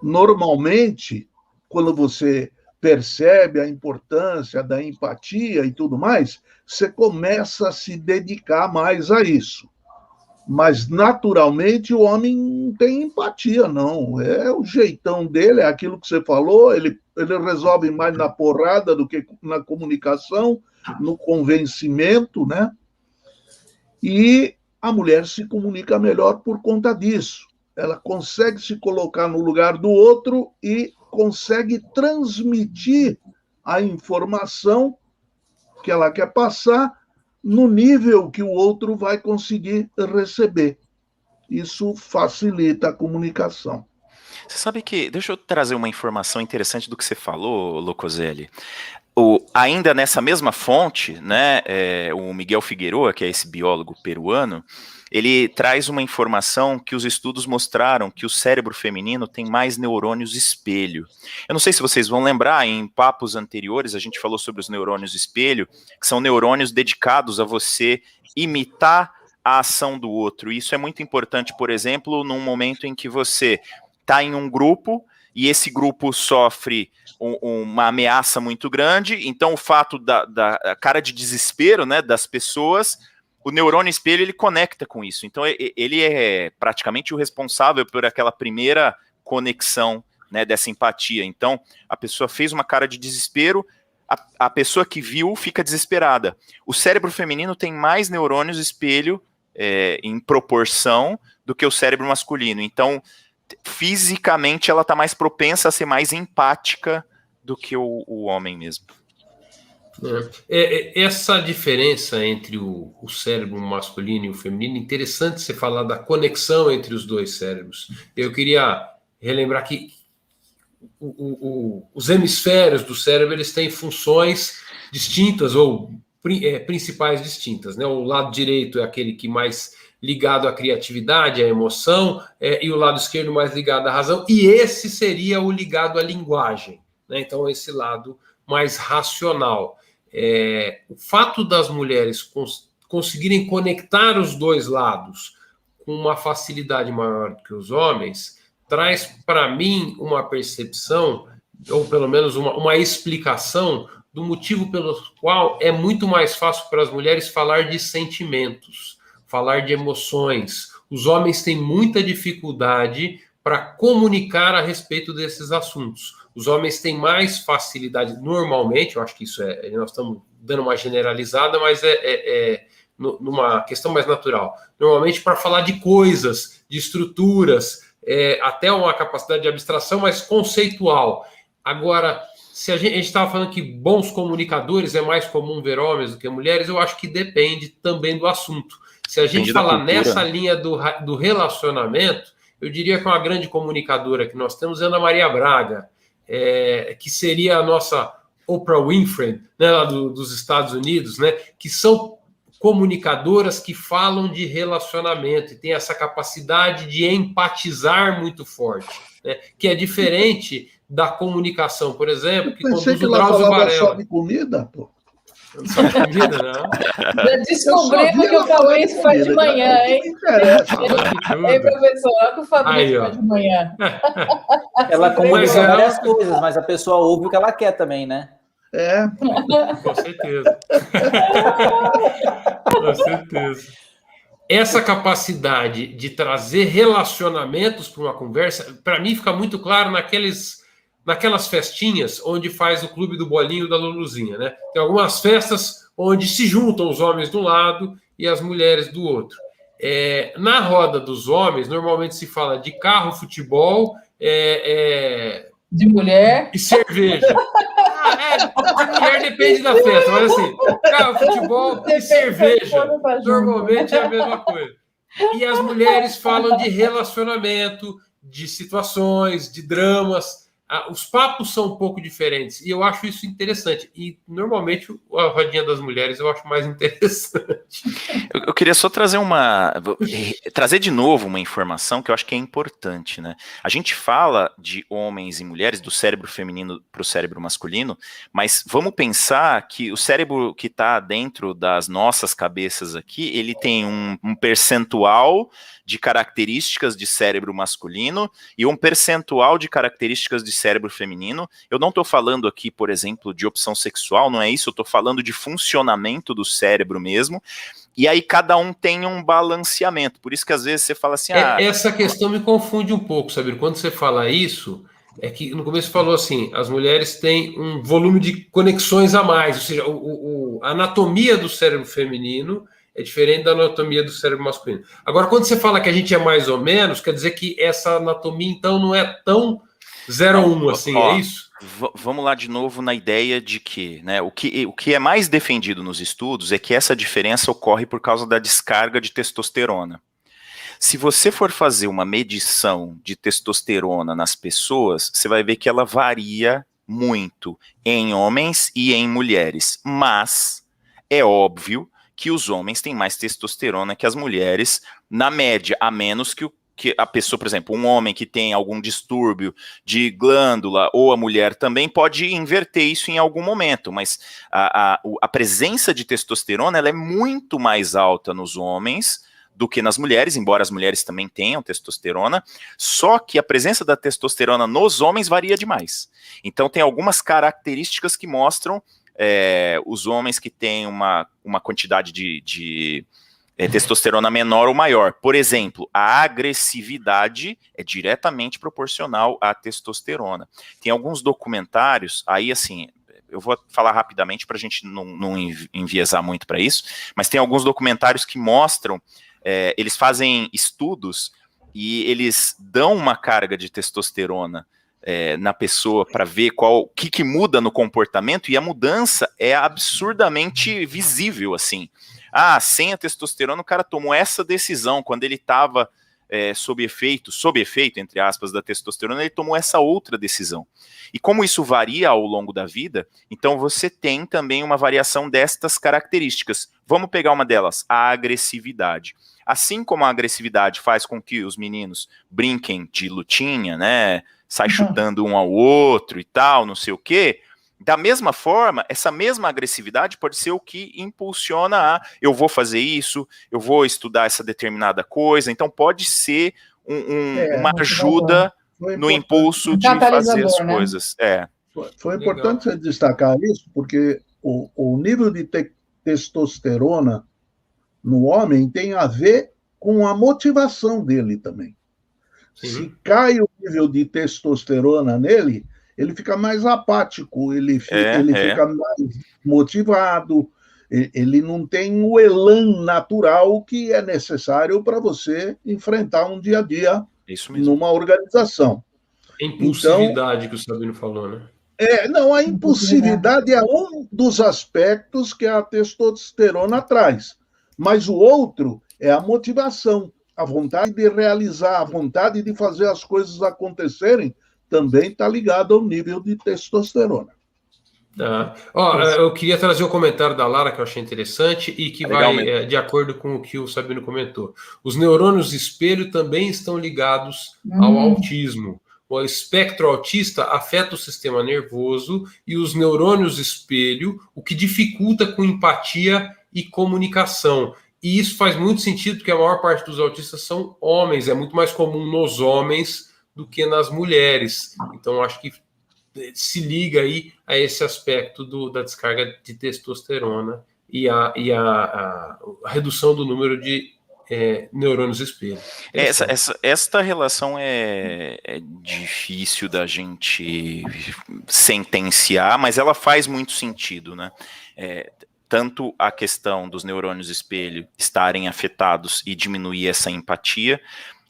Normalmente, quando você percebe a importância da empatia e tudo mais, você começa a se dedicar mais a isso. Mas, naturalmente, o homem não tem empatia, não. É o jeitão dele, é aquilo que você falou, ele resolve mais na porrada do que na comunicação, no convencimento, né? E a mulher se comunica melhor por conta disso. Ela consegue se colocar no lugar do outro e consegue transmitir a informação que ela quer passar no nível que o outro vai conseguir receber. Isso facilita a comunicação. Você sabe que, deixa eu trazer uma informação interessante do que você falou, Locoselli. Ainda nessa mesma fonte, né, o Miguel Figueroa, que é esse biólogo peruano, ele traz uma informação que os estudos mostraram que o cérebro feminino tem mais neurônios espelho. Eu não sei se vocês vão lembrar, em papos anteriores a gente falou sobre os neurônios espelho, que são neurônios dedicados a você imitar a ação do outro. E isso é muito importante, por exemplo, num momento em que você está em um grupo e esse grupo sofre uma ameaça muito grande, então o fato da cara de desespero, né, das pessoas, o neurônio espelho, ele conecta com isso. Então, ele é praticamente o responsável por aquela primeira conexão, né, dessa empatia. Então, a pessoa fez uma cara de desespero, a pessoa que viu fica desesperada. O cérebro feminino tem mais neurônios espelho em proporção do que o cérebro masculino. Então, fisicamente, ela está mais propensa a ser mais empática do que o homem mesmo. Essa diferença entre o cérebro masculino e o feminino, interessante você falar da conexão entre os dois cérebros. Eu queria relembrar que os hemisférios do cérebro, eles têm funções distintas ou principais distintas, né? O lado direito é aquele que mais ligado à criatividade, à emoção, e o lado esquerdo mais ligado à razão, e esse seria o ligado à linguagem, né? Então esse lado mais racional. O fato das mulheres conseguirem conectar os dois lados com uma facilidade maior do que os homens traz para mim uma percepção, ou pelo menos uma explicação do motivo pelo qual é muito mais fácil para as mulheres falar de sentimentos, falar de emoções. Os homens têm muita dificuldade para comunicar a respeito desses assuntos. Os homens têm mais facilidade, normalmente, eu acho que isso nós estamos dando uma generalizada, mas numa questão mais natural. Normalmente para falar de coisas, de estruturas, até uma capacidade de abstração mais conceitual. Agora, se a gente estava falando que bons comunicadores é mais comum ver homens do que mulheres, eu acho que depende também do assunto. Se a gente falar nessa linha do relacionamento, eu diria que uma grande comunicadora que nós temos é Ana Maria Braga, que seria a nossa Oprah Winfrey, né, lá dos Estados Unidos, né, que são comunicadoras que falam de relacionamento e têm essa capacidade de empatizar muito forte, né, que é diferente da comunicação, por exemplo, que pensei conduz que o ela Drauzio falava Varela. só de comida, pô. Só de comida, não? Já descobrimos que o Fabrício faz de manhã, hein? Ei, professor, olha o que o Fabrício faz de manhã. Ela comunica várias coisas, mas a pessoa ouve o que ela quer também, né? Com certeza. Com certeza. Essa capacidade de trazer relacionamentos para uma conversa, para mim fica muito claro naquelas festinhas onde faz o clube do bolinho da Luluzinha, né? Tem algumas festas onde se juntam os homens de um lado e as mulheres do outro. Na roda dos homens, normalmente se fala de carro, futebol, de mulher e cerveja. De mulher depende da festa, mas assim, carro, futebol e cerveja, normalmente é a mesma coisa. E as mulheres falam de relacionamento, de situações, de dramas. Os papos são um pouco diferentes, e eu acho isso interessante. E, normalmente, a rodinha das mulheres eu acho mais interessante. Eu queria só trazer de novo uma informação que eu acho que é importante, né? A gente fala de homens e mulheres, do cérebro feminino para o cérebro masculino, mas vamos pensar que o cérebro que está dentro das nossas cabeças aqui, ele tem um percentual de características de cérebro masculino e um percentual de características de cérebro feminino. Eu não estou falando aqui, por exemplo, de opção sexual, não é isso, eu estou falando de funcionamento do cérebro mesmo, e aí cada um tem um balanceamento, por isso que às vezes você fala assim... Essa questão me confunde um pouco, sabe? Quando você fala isso, é que no começo você falou assim, as mulheres têm um volume de conexões a mais, ou seja, a anatomia do cérebro feminino é diferente da anatomia do cérebro masculino. Agora, quando você fala que a gente é mais ou menos, quer dizer que essa anatomia, então, não é tão 0-1 assim, é isso? Vamos lá de novo na ideia de que, né, o que é mais defendido nos estudos é que essa diferença ocorre por causa da descarga de testosterona. Se você for fazer uma medição de testosterona nas pessoas, você vai ver que ela varia muito em homens e em mulheres, mas é óbvio que os homens têm mais testosterona que as mulheres, na média, a menos que a pessoa, por exemplo, um homem que tem algum distúrbio de glândula, ou a mulher também, pode inverter isso em algum momento, mas a presença de testosterona ela é muito mais alta nos homens do que nas mulheres, embora as mulheres também tenham testosterona, só que a presença da testosterona nos homens varia demais. Então tem algumas características que mostram os homens que têm uma quantidade de testosterona menor ou maior. Por exemplo, a agressividade é diretamente proporcional à testosterona. Tem alguns documentários, aí assim, eu vou falar rapidamente para a gente não enviesar muito para isso, mas tem alguns documentários que mostram, eles fazem estudos e eles dão uma carga de testosterona na pessoa para ver o que muda no comportamento, e a mudança é absurdamente visível, assim. Sem a testosterona o cara tomou essa decisão, quando ele estava sob efeito, entre aspas, da testosterona, ele tomou essa outra decisão. E como isso varia ao longo da vida, então você tem também uma variação destas características. Vamos pegar uma delas, a agressividade. Assim como a agressividade faz com que os meninos brinquem de lutinha, né, sai chutando um ao outro e tal, não sei o quê, da mesma forma, essa mesma agressividade pode ser o que impulsiona eu vou fazer isso, eu vou estudar essa determinada coisa, então pode ser uma ajuda no impulso de fazer as coisas. Foi importante você destacar isso, porque o nível de testosterona no homem tem a ver com a motivação dele também. Sim. Se cai o nível de testosterona nele, ele fica mais apático, ele fica mais motivado, ele não tem o elan natural que é necessário para você enfrentar um dia a dia numa organização. A impulsividade que o Sabino falou, né? A impulsividade é um dos aspectos que a testosterona traz, mas o outro é a motivação, a vontade de realizar, a vontade de fazer as coisas acontecerem, também está ligado ao nível de testosterona. Eu queria trazer o comentário da Lara, que eu achei interessante, e que vai de acordo com o que o Sabino comentou. Os neurônios espelho também estão ligados ao autismo. O espectro autista afeta o sistema nervoso e os neurônios espelho, o que dificulta com empatia e comunicação. E isso faz muito sentido, porque a maior parte dos autistas são homens, é muito mais comum nos homens do que nas mulheres. Então, acho que se liga aí a esse aspecto da descarga de testosterona e a redução do número de neurônios espelho. Esta relação é difícil da gente sentenciar, mas ela faz muito sentido, né? Tanto a questão dos neurônios espelho estarem afetados e diminuir essa empatia,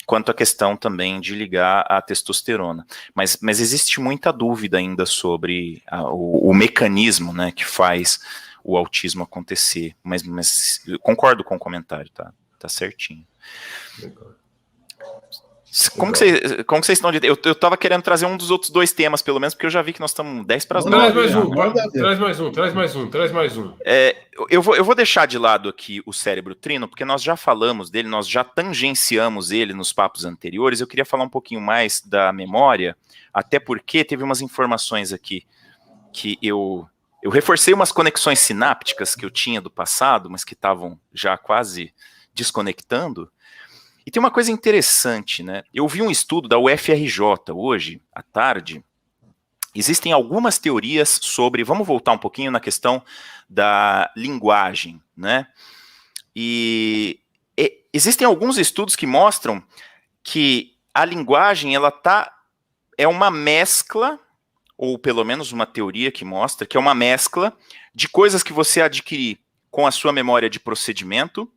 quanto a questão também de ligar a testosterona. Mas existe muita dúvida ainda sobre o mecanismo, né, que faz o autismo acontecer. Mas concordo com o comentário, tá certinho. Como que vocês estão de... Eu estava querendo trazer um dos outros dois temas, pelo menos, porque eu já vi que nós estamos 10 para as 9. Traz mais um. Eu vou deixar de lado aqui o cérebro trino, porque nós já falamos dele, nós já tangenciamos ele nos papos anteriores. Eu queria falar um pouquinho mais da memória, até porque teve umas informações aqui que eu reforcei umas conexões sinápticas que eu tinha do passado, mas que estavam já quase desconectando. E tem uma coisa interessante, né? Eu vi um estudo da UFRJ hoje, à tarde. Existem algumas teorias sobre... Vamos voltar um pouquinho na questão da linguagem, né? E existem alguns estudos que mostram que a linguagem, é uma mescla, ou pelo menos uma teoria que mostra que é uma mescla de coisas que você adquire com a sua memória de procedimento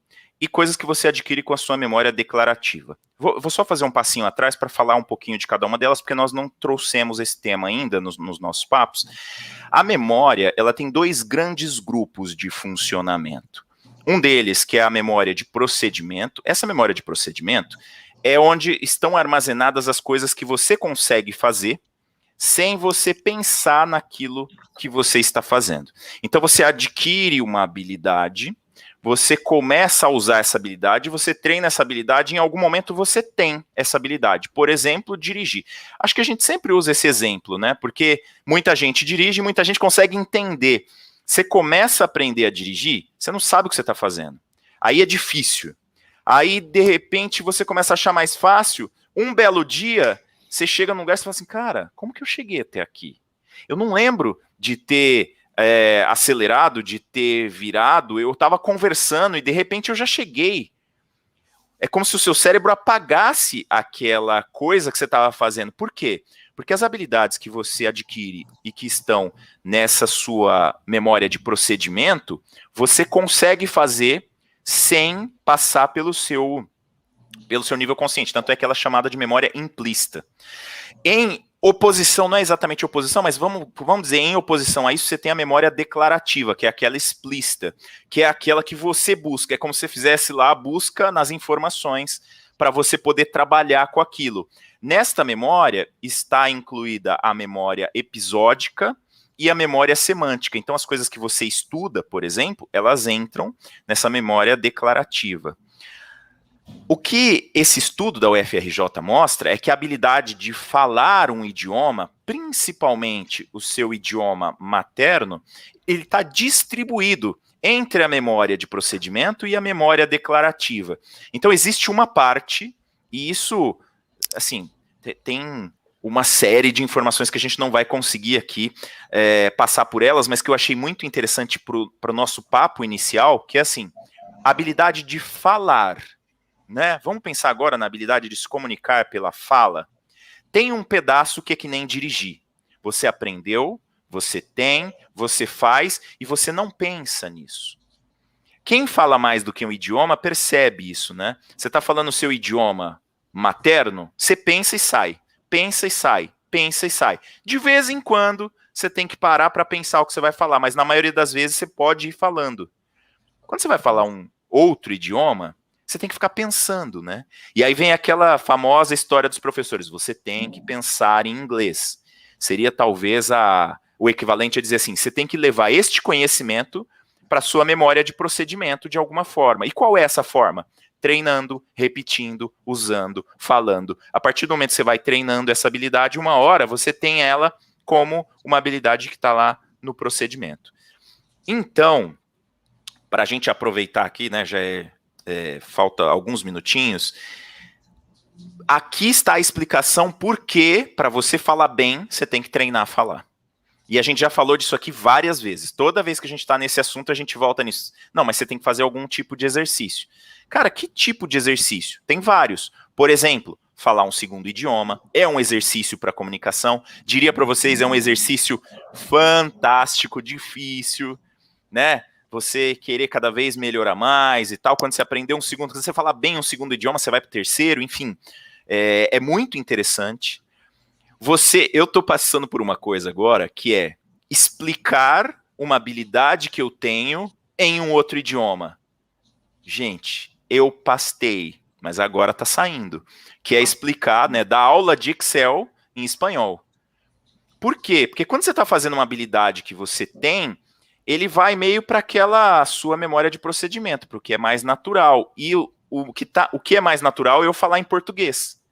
e coisas que você adquire com a sua memória declarativa. Vou só fazer um passinho atrás para falar um pouquinho de cada uma delas, porque nós não trouxemos esse tema ainda nos nossos papos. A memória, ela tem dois grandes grupos de funcionamento. Um deles, que é a memória de procedimento. Essa memória de procedimento é onde estão armazenadas as coisas que você consegue fazer sem você pensar naquilo que você está fazendo. Então você adquire uma habilidade, você começa a usar essa habilidade, você treina essa habilidade, em algum momento você tem essa habilidade. Por exemplo, dirigir. Acho que a gente sempre usa esse exemplo, né? Porque muita gente dirige, muita gente consegue entender. Você começa a aprender a dirigir, você não sabe o que você está fazendo. Aí é difícil. Aí, de repente, você começa a achar mais fácil. Um belo dia, você chega num lugar e fala assim, cara, como que eu cheguei até aqui? Eu não lembro de ter acelerado, de ter virado, eu estava conversando e de repente eu já cheguei. É como se o seu cérebro apagasse aquela coisa que você estava fazendo. Por quê? Porque as habilidades que você adquire e que estão nessa sua memória de procedimento, você consegue fazer sem passar pelo seu nível consciente. Tanto é que ela é chamada de memória implícita. Em oposição, não é exatamente oposição, mas vamos dizer, em oposição a isso, você tem a memória declarativa, que é aquela explícita, que é aquela que você busca. É como se você fizesse lá a busca nas informações para você poder trabalhar com aquilo. Nesta memória está incluída a memória episódica e a memória semântica. Então, as coisas que você estuda, por exemplo, elas entram nessa memória declarativa. O que esse estudo da UFRJ mostra é que a habilidade de falar um idioma, principalmente o seu idioma materno, ele está distribuído entre a memória de procedimento e a memória declarativa. Então, existe uma parte, e isso, assim, tem uma série de informações que a gente não vai conseguir aqui passar por elas, mas que eu achei muito interessante para o nosso papo inicial, que é assim, a habilidade de falar, né? Vamos pensar agora na habilidade de se comunicar pela fala. Tem um pedaço que é que nem dirigir. Você aprendeu, você tem, você faz e você não pensa nisso. Quem fala mais do que um idioma percebe isso, né? Você está falando o seu idioma materno, você pensa e sai, pensa e sai, pensa e sai. De vez em quando, você tem que parar para pensar o que você vai falar, mas na maioria das vezes você pode ir falando. Quando você vai falar um outro idioma, você tem que ficar pensando, né? E aí vem aquela famosa história dos professores, você tem que pensar em inglês. Seria talvez o equivalente a dizer assim, você tem que levar este conhecimento para sua memória de procedimento de alguma forma. E qual é essa forma? Treinando, repetindo, usando, falando. A partir do momento que você vai treinando essa habilidade, uma hora você tem ela como uma habilidade que está lá no procedimento. Então, para a gente aproveitar aqui, né, já falta alguns minutinhos, aqui está a explicação por que, para você falar bem, você tem que treinar a falar. E a gente já falou disso aqui várias vezes. Toda vez que a gente está nesse assunto, a gente volta nisso. Não, mas você tem que fazer algum tipo de exercício. Cara, que tipo de exercício? Tem vários. Por exemplo, falar um segundo idioma é um exercício para comunicação. Diria para vocês, é um exercício fantástico, difícil, né? Você querer cada vez melhorar mais e tal. Quando você aprender um segundo, quando você falar bem um segundo idioma, você vai para o terceiro, enfim. É muito interessante. Eu estou passando por uma coisa agora, que é explicar uma habilidade que eu tenho em um outro idioma. Gente, eu pastei, mas agora está saindo. Que é explicar, né, dar aula de Excel em espanhol. Por quê? Porque quando você está fazendo uma habilidade que você tem, ele vai meio para aquela sua memória de procedimento, para o que é mais natural. E o que é mais natural é eu falar em português.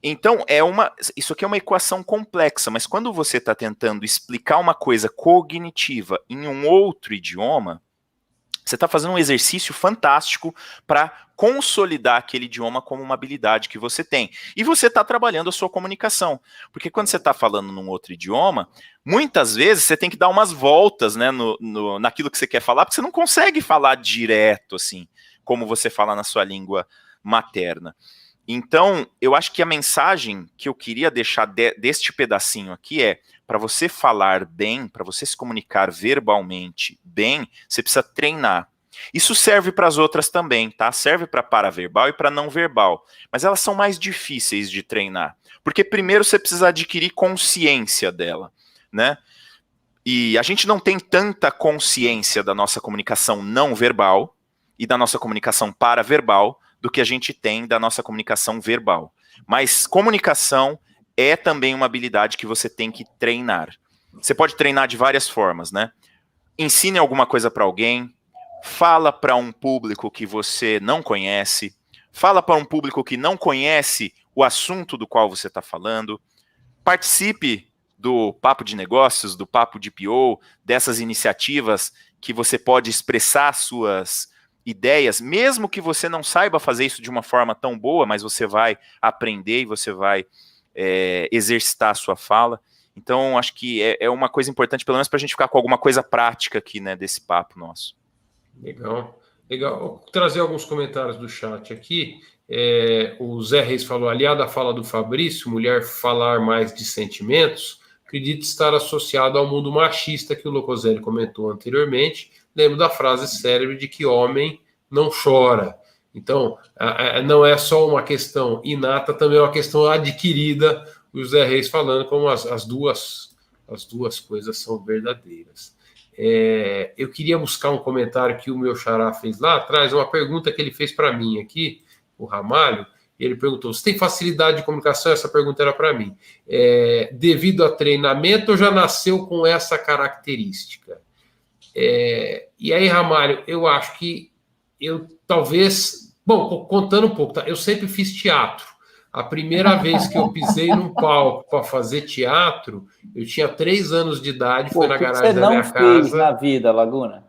Então, isso aqui é uma equação complexa, mas quando você está tentando explicar uma coisa cognitiva em um outro idioma, você está fazendo um exercício fantástico para consolidar aquele idioma como uma habilidade que você tem. E você está trabalhando a sua comunicação. Porque quando você está falando num outro idioma, muitas vezes você tem que dar umas voltas, né, naquilo que você quer falar, porque você não consegue falar direto, assim, como você fala na sua língua materna. Então, eu acho que a mensagem que eu queria deixar deste pedacinho aqui é, para você falar bem, para você se comunicar verbalmente bem, você precisa treinar. Isso serve para as outras também, tá? Serve para paraverbal e para não verbal, mas elas são mais difíceis de treinar, porque primeiro você precisa adquirir consciência dela, né? E a gente não tem tanta consciência da nossa comunicação não verbal e da nossa comunicação paraverbal do que a gente tem da nossa comunicação verbal. Mas comunicação é também uma habilidade que você tem que treinar. Você pode treinar de várias formas, né? Ensine alguma coisa para alguém, fala para um público que você não conhece, fala para um público que não conhece o assunto do qual você está falando, participe do Papo de Negócios, do Papo de PO, dessas iniciativas que você pode expressar suas ideias, mesmo que você não saiba fazer isso de uma forma tão boa, mas você vai aprender e você vai exercitar a sua fala. Então, acho que é uma coisa importante, pelo menos para a gente ficar com alguma coisa prática aqui, né, desse papo nosso. Legal. Vou trazer alguns comentários do chat aqui. O Zé Reis falou, aliado à fala do Fabrício, mulher falar mais de sentimentos, acredito estar associado ao mundo machista que o Locoselli comentou anteriormente. Lembro da frase célebre de que homem não chora. Então, não é só uma questão inata, também é uma questão adquirida, o Zé Reis falando como as duas coisas são verdadeiras. Eu queria buscar um comentário que o meu xará fez lá atrás, uma pergunta que ele fez para mim aqui, o Ramalho, e ele perguntou, você tem facilidade de comunicação? Essa pergunta era para mim. Devido a treinamento ou já nasceu com essa característica? E aí, Ramalho, eu acho que eu talvez... Bom, contando um pouco, tá? Eu sempre fiz teatro. A primeira vez que eu pisei num palco para fazer teatro, eu tinha 3 anos de idade, foi na garagem da minha casa. Você não fez na vida, Laguna?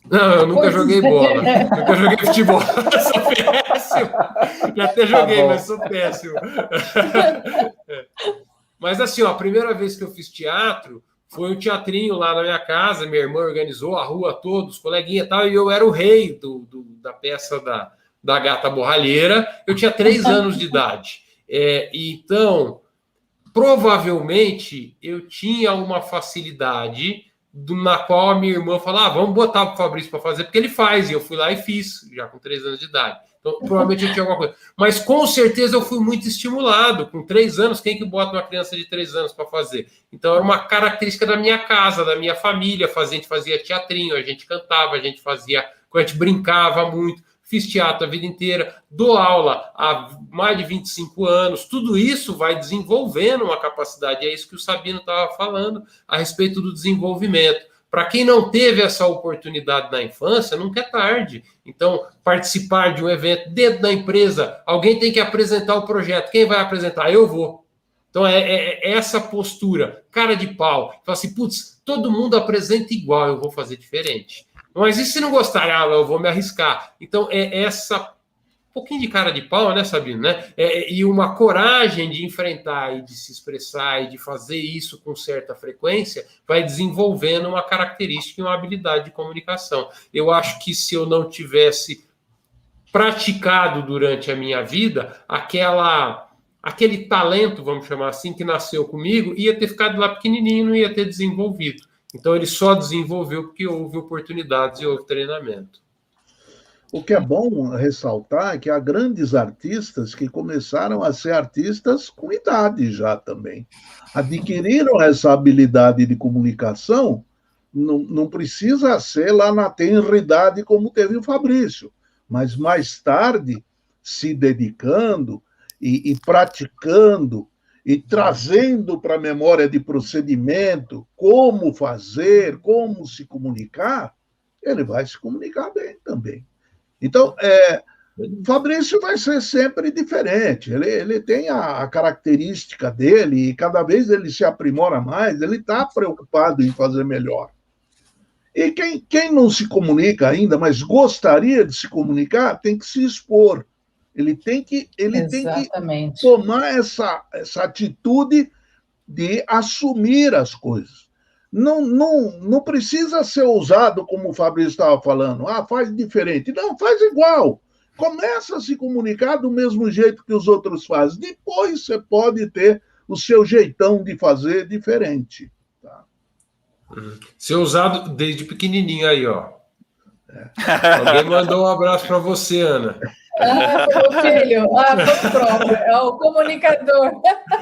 Não, eu nunca joguei bola. Nunca joguei futebol. Sou péssimo. Já até joguei, mas sou péssimo. Mas assim, a primeira vez que eu fiz teatro foi um teatrinho lá na minha casa, minha irmã organizou a rua toda, os coleguinhas e tal, e eu era o rei da peça da Gata Borralheira. Eu tinha 3 anos de idade. Então, provavelmente, eu tinha uma facilidade na qual a minha irmã falava, vamos botar o Fabrício para fazer, porque ele faz, e eu fui lá e fiz, já com 3 anos de idade. Então, provavelmente eu tinha alguma coisa. Mas, com certeza, eu fui muito estimulado. Com 3 anos, quem que bota uma criança de 3 anos para fazer? Então, era uma característica da minha casa, da minha família. A gente fazia teatrinho, a gente cantava, a gente brincava muito. Fiz teatro a vida inteira, dou aula há mais de 25 anos. Tudo isso vai desenvolvendo uma capacidade. É isso que o Sabino estava falando a respeito do desenvolvimento. Para quem não teve essa oportunidade na infância, nunca é tarde. Então, participar de um evento dentro da empresa, alguém tem que apresentar o projeto. Quem vai apresentar? Eu vou. Então, é essa postura, cara de pau. Fala assim, putz, todo mundo apresenta igual, eu vou fazer diferente. Mas e se não gostar? Eu vou me arriscar. Então, essa um pouquinho de cara de pau, né, Sabino? Né? E uma coragem de enfrentar e de se expressar e de fazer isso com certa frequência vai desenvolvendo uma característica e uma habilidade de comunicação. Eu acho que se eu não tivesse praticado durante a minha vida aquele talento, vamos chamar assim, que nasceu comigo, ia ter ficado lá pequenininho, não ia ter desenvolvido. Então, ele só desenvolveu porque houve oportunidades e houve treinamento. O que é bom ressaltar é que há grandes artistas que começaram a ser artistas com idade já também. Adquiriram essa habilidade de comunicação, não precisa ser lá na tenra idade como teve o Fabrício, mas mais tarde, se dedicando e praticando, e trazendo para a memória de procedimento como fazer, como se comunicar, ele vai se comunicar bem também. Então, o Fabrício vai ser sempre diferente. Ele tem a característica dele e cada vez ele se aprimora mais, ele está preocupado em fazer melhor. E quem não se comunica ainda, mas gostaria de se comunicar, tem que se expor. Ele tem que tomar essa atitude de assumir as coisas. Não precisa ser ousado, como o Fabrício estava falando. Faz diferente. Não, faz igual. Começa a se comunicar do mesmo jeito que os outros fazem. Depois você pode ter o seu jeitão de fazer diferente. Tá? Ser ousado desde pequenininho aí, ó. Alguém mandou um abraço para você, Ana. Meu filho, foi o próprio, é o comunicador.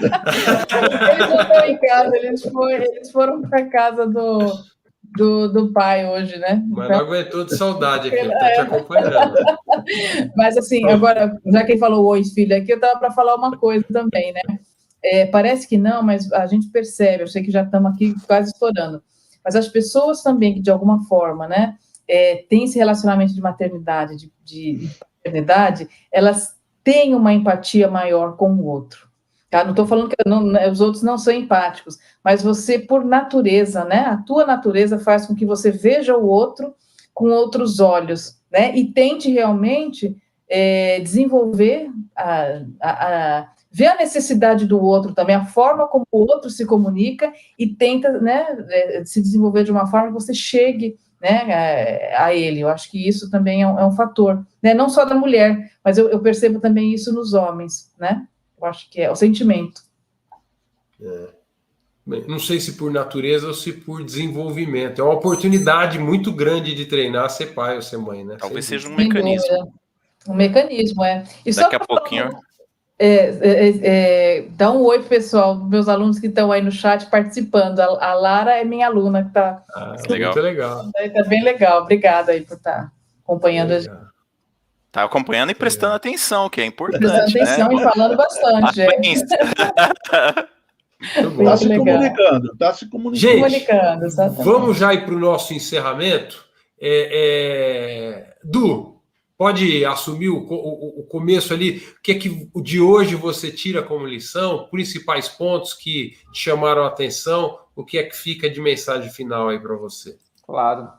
Eles não estão em casa, eles foram para a casa do pai hoje, né? Mas não aguentou de saudade aqui, estou te acompanhando. Mas assim, agora, já quem falou oi, filho, aqui eu estava para falar uma coisa também, né? Parece que não, mas a gente percebe, eu sei que já estamos aqui quase estourando, mas as pessoas também que, de alguma forma, né, têm esse relacionamento de maternidade, de paternidade, elas têm uma empatia maior com o outro. Tá? Não estou falando que os outros não são empáticos, mas você, por natureza, né, a tua natureza faz com que você veja o outro com outros olhos, né, e tente realmente desenvolver, ver a necessidade do outro também, a forma como o outro se comunica e tenta, né, se desenvolver de uma forma que você chegue, né, a ele. Eu acho que isso também é um fator, né, não só da mulher, mas eu percebo também isso nos homens, né, eu acho que é o sentimento. Não sei se por natureza ou se por desenvolvimento. É uma oportunidade muito grande de treinar ser pai ou ser mãe, né? Talvez seja um Sem mecanismo. dúvida. Um mecanismo, E daqui a pouquinho... dá um oi, pessoal, meus alunos que estão aí no chat participando. A Lara é minha aluna que está... legal. Muito legal. Está bem legal. Obrigada aí por estar acompanhando a gente. Está acompanhando e prestando atenção, que é importante. Prestando atenção, né? E falando bastante. Está se comunicando, está se comunicando. Gente, vamos já ir para o nosso encerramento. Du, pode assumir o começo ali. O que é que de hoje você tira como lição? Principais pontos que te chamaram a atenção? O que é que fica de mensagem final aí para você? Claro.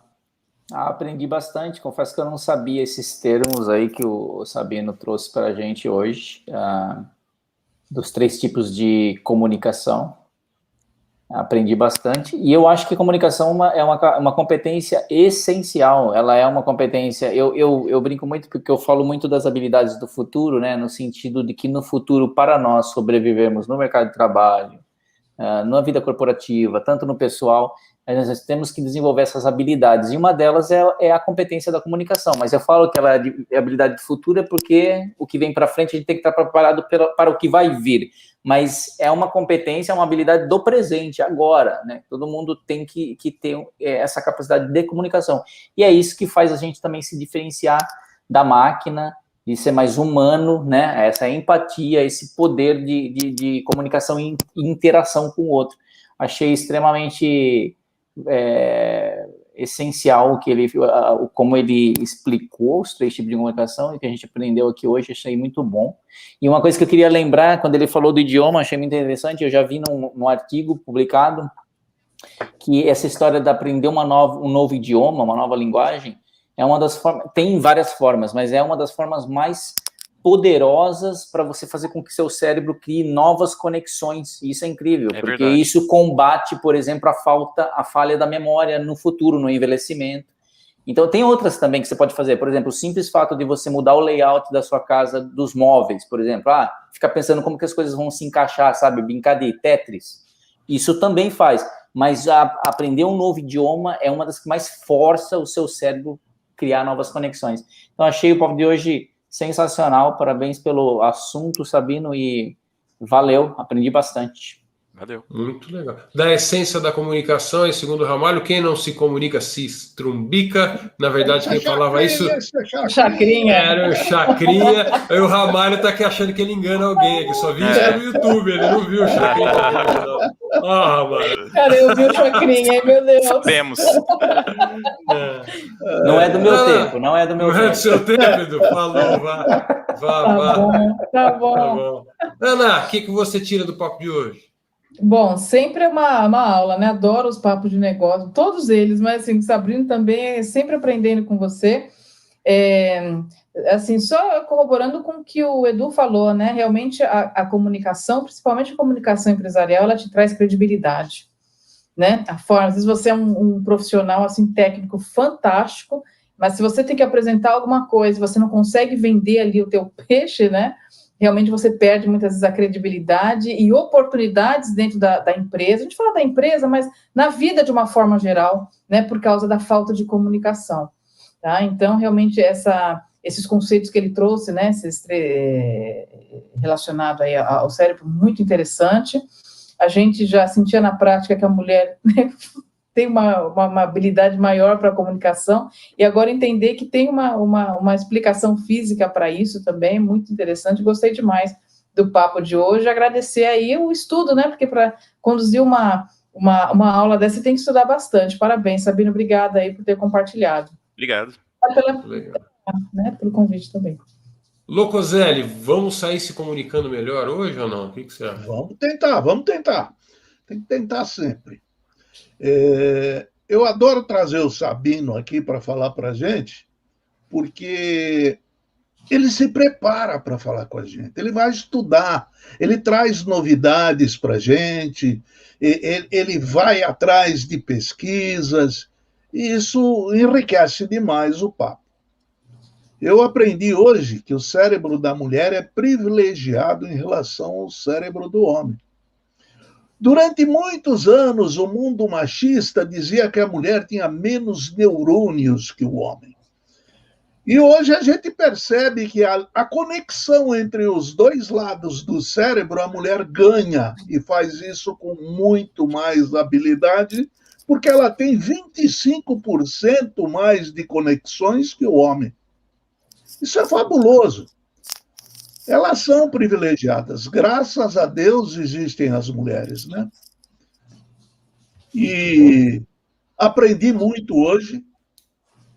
Aprendi bastante. Confesso que eu não sabia esses termos aí que o Sabino trouxe para a gente hoje, dos 3 tipos de comunicação. Aprendi bastante, e eu acho que comunicação é uma competência essencial. Ela é uma competência, eu brinco muito porque eu falo muito das habilidades do futuro, né, no sentido de que no futuro, para nós sobrevivermos no mercado de trabalho, na vida corporativa, tanto no pessoal, nós temos que desenvolver essas habilidades, e uma delas é a competência da comunicação. Mas eu falo que ela é habilidade do futuro porque o que vem para frente a gente tem que estar preparado para o que vai vir, mas é uma competência, é uma habilidade do presente, agora, né? Todo mundo tem que ter essa capacidade de comunicação, e é isso que faz a gente também se diferenciar da máquina, de ser mais humano, né? Essa empatia, esse poder de comunicação e interação com o outro. Achei extremamente essencial como ele explicou os 3 tipos de comunicação e que a gente aprendeu aqui hoje. Achei muito bom. E uma coisa que eu queria lembrar, quando ele falou do idioma, achei muito interessante, eu já vi num artigo publicado que essa história de aprender um novo idioma, uma nova linguagem, é uma das formas, tem várias formas, mas é uma das formas mais poderosas para você fazer com que seu cérebro crie novas conexões. E isso é incrível, porque verdade. Isso combate, por exemplo, a falha da memória no futuro, no envelhecimento. Então, tem outras também que você pode fazer. Por exemplo, o simples fato de você mudar o layout da sua casa, dos móveis, por exemplo. Ficar pensando como que as coisas vão se encaixar, sabe? Brincar de Tetris. Isso também faz. Mas aprender um novo idioma é uma das que mais força o seu cérebro criar novas conexões. Então, achei o papo de hoje sensacional. Parabéns pelo assunto, Sabino, e valeu, aprendi bastante. Valeu. Muito legal. Da essência da comunicação, e segundo o Ramalho, quem não se comunica se estrumbica. Na verdade, quem falava isso... Chacrinha. Era o Chacrinha. Aí o Ramalho está aqui achando que ele engana alguém, que só viu isso no YouTube, ele não viu o Chacrinha. Ramalho. Cara, eu vi o Chacrinha, hein, meu Deus. Sabemos. Não é do meu tempo, não é do meu tempo. Não é do seu tempo, Edu? Falou, vá. Tá bom. Ana, o que você tira do papo de hoje? Bom, sempre é uma aula, né? Adoro os papos de negócio, todos eles, mas assim, Sabrina também é sempre aprendendo com você. Assim, só corroborando com o que o Edu falou, né? Realmente a comunicação, principalmente a comunicação empresarial, ela te traz credibilidade, né? Às vezes você é um profissional assim técnico fantástico, mas se você tem que apresentar alguma coisa, você não consegue vender ali o teu peixe, né? Realmente você perde muitas vezes a credibilidade e oportunidades dentro da empresa. A gente fala da empresa, mas na vida de uma forma geral, né, por causa da falta de comunicação. Tá? Então, realmente, esses conceitos que ele trouxe, né, relacionado aí ao cérebro, muito interessante. A gente já sentia na prática que a mulher... né, tem uma habilidade maior para a comunicação, e agora entender que tem uma explicação física para isso também, muito interessante, gostei demais do papo de hoje, agradecer aí o estudo, né? Porque para conduzir uma aula dessa tem que estudar bastante. Parabéns, Sabino, obrigada aí por ter compartilhado. Obrigado. Pelo convite também. Locoselli, vamos sair se comunicando melhor hoje ou não? O que você acha? Vamos tentar. Tem que tentar sempre. Eu adoro trazer o Sabino aqui para falar para a gente, porque ele se prepara para falar com a gente, ele vai estudar, ele traz novidades para a gente, ele vai atrás de pesquisas, e isso enriquece demais o papo. Eu aprendi hoje que o cérebro da mulher é privilegiado em relação ao cérebro do homem. Durante muitos anos, o mundo machista dizia que a mulher tinha menos neurônios que o homem. E hoje a gente percebe que a conexão entre os dois lados do cérebro, a mulher ganha e faz isso com muito mais habilidade, porque ela tem 25% mais de conexões que o homem. Isso é fabuloso. Elas são privilegiadas. Graças a Deus existem as mulheres, né? E aprendi muito hoje.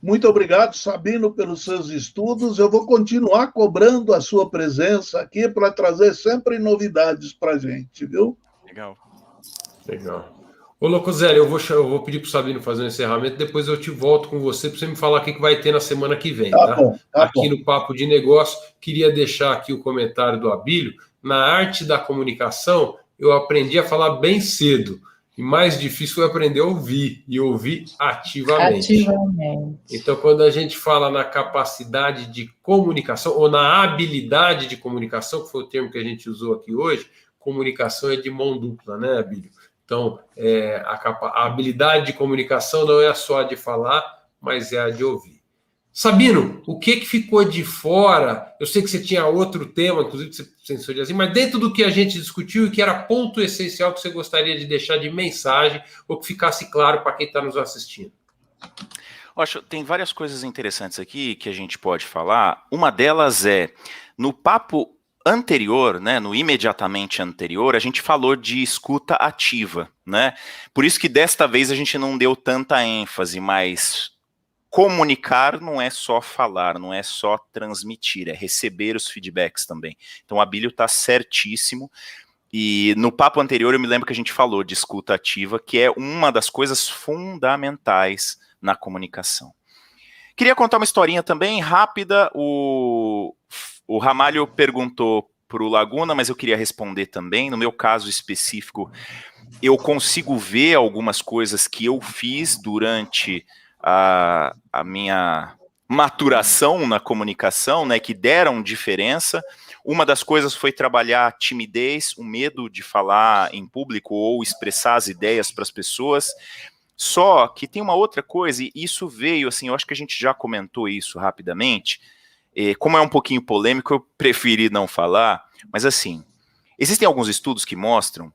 Muito obrigado, Sabino, pelos seus estudos. Eu vou continuar cobrando a sua presença aqui para trazer sempre novidades para a gente, viu? Legal. Ô, Locoselli, eu vou pedir para o Sabino fazer um encerramento, depois eu te volto com você para você me falar o que vai ter na semana que vem, tá? Bom, aqui no Papo de Negócio, queria deixar aqui o comentário do Abílio. Na arte da comunicação, eu aprendi a falar bem cedo. E mais difícil foi aprender a ouvir, e ouvir ativamente. Então, quando a gente fala na capacidade de comunicação, ou na habilidade de comunicação, que foi o termo que a gente usou aqui hoje, comunicação é de mão dupla, né, Abílio? Então, a habilidade de comunicação não é só a de falar, mas é a de ouvir. Sabino, o que ficou de fora? Eu sei que você tinha outro tema, inclusive que você pensou assim, mas dentro do que a gente discutiu e que era ponto essencial que você gostaria de deixar de mensagem ou que ficasse claro para quem está nos assistindo. Acho tem várias coisas interessantes aqui que a gente pode falar. Uma delas é, no papo anterior, né, no imediatamente anterior, a gente falou de escuta ativa, né? Por isso que desta vez a gente não deu tanta ênfase, mas comunicar não é só falar, não é só transmitir, é receber os feedbacks também. Então, o Abílio está certíssimo. E no papo anterior eu me lembro que a gente falou de escuta ativa, que é uma das coisas fundamentais na comunicação. Queria contar uma historinha também, rápida. O Ramalho perguntou para o Laguna, mas eu queria responder também. No meu caso específico, eu consigo ver algumas coisas que eu fiz durante a minha maturação na comunicação, né, que deram diferença. Uma das coisas foi trabalhar a timidez, o medo de falar em público ou expressar as ideias para as pessoas. Só que tem uma outra coisa, e isso veio, assim, eu acho que a gente já comentou isso rapidamente, como é um pouquinho polêmico, eu preferi não falar, mas assim, existem alguns estudos que mostram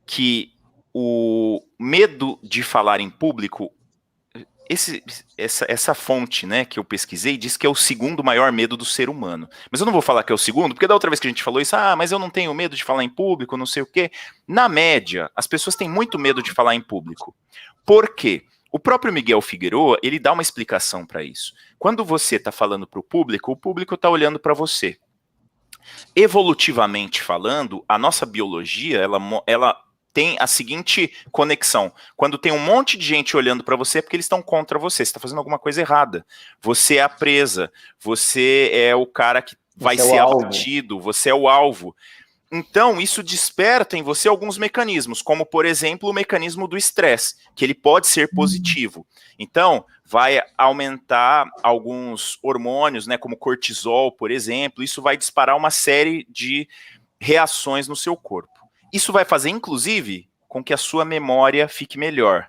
que o medo de falar em público, essa fonte, né, que eu pesquisei diz que é o segundo maior medo do ser humano. Mas eu não vou falar que é o segundo, porque da outra vez que a gente falou isso, mas eu não tenho medo de falar em público, não sei o quê. Na média, as pessoas têm muito medo de falar em público. Por quê? O próprio Miguel Figueroa, ele dá uma explicação para isso. Quando você está falando para o público está olhando para você. Evolutivamente falando, a nossa biologia, ela tem a seguinte conexão. Quando tem um monte de gente olhando para você, é porque eles estão contra você. Você está fazendo alguma coisa errada. Você é a presa. Você é o cara que vai ser abatido. Você é o alvo. Então, isso desperta em você alguns mecanismos, como, por exemplo, o mecanismo do estresse, que ele pode ser positivo. Então, vai aumentar alguns hormônios, né, como cortisol, por exemplo. Isso vai disparar uma série de reações no seu corpo. Isso vai fazer, inclusive, com que a sua memória fique melhor.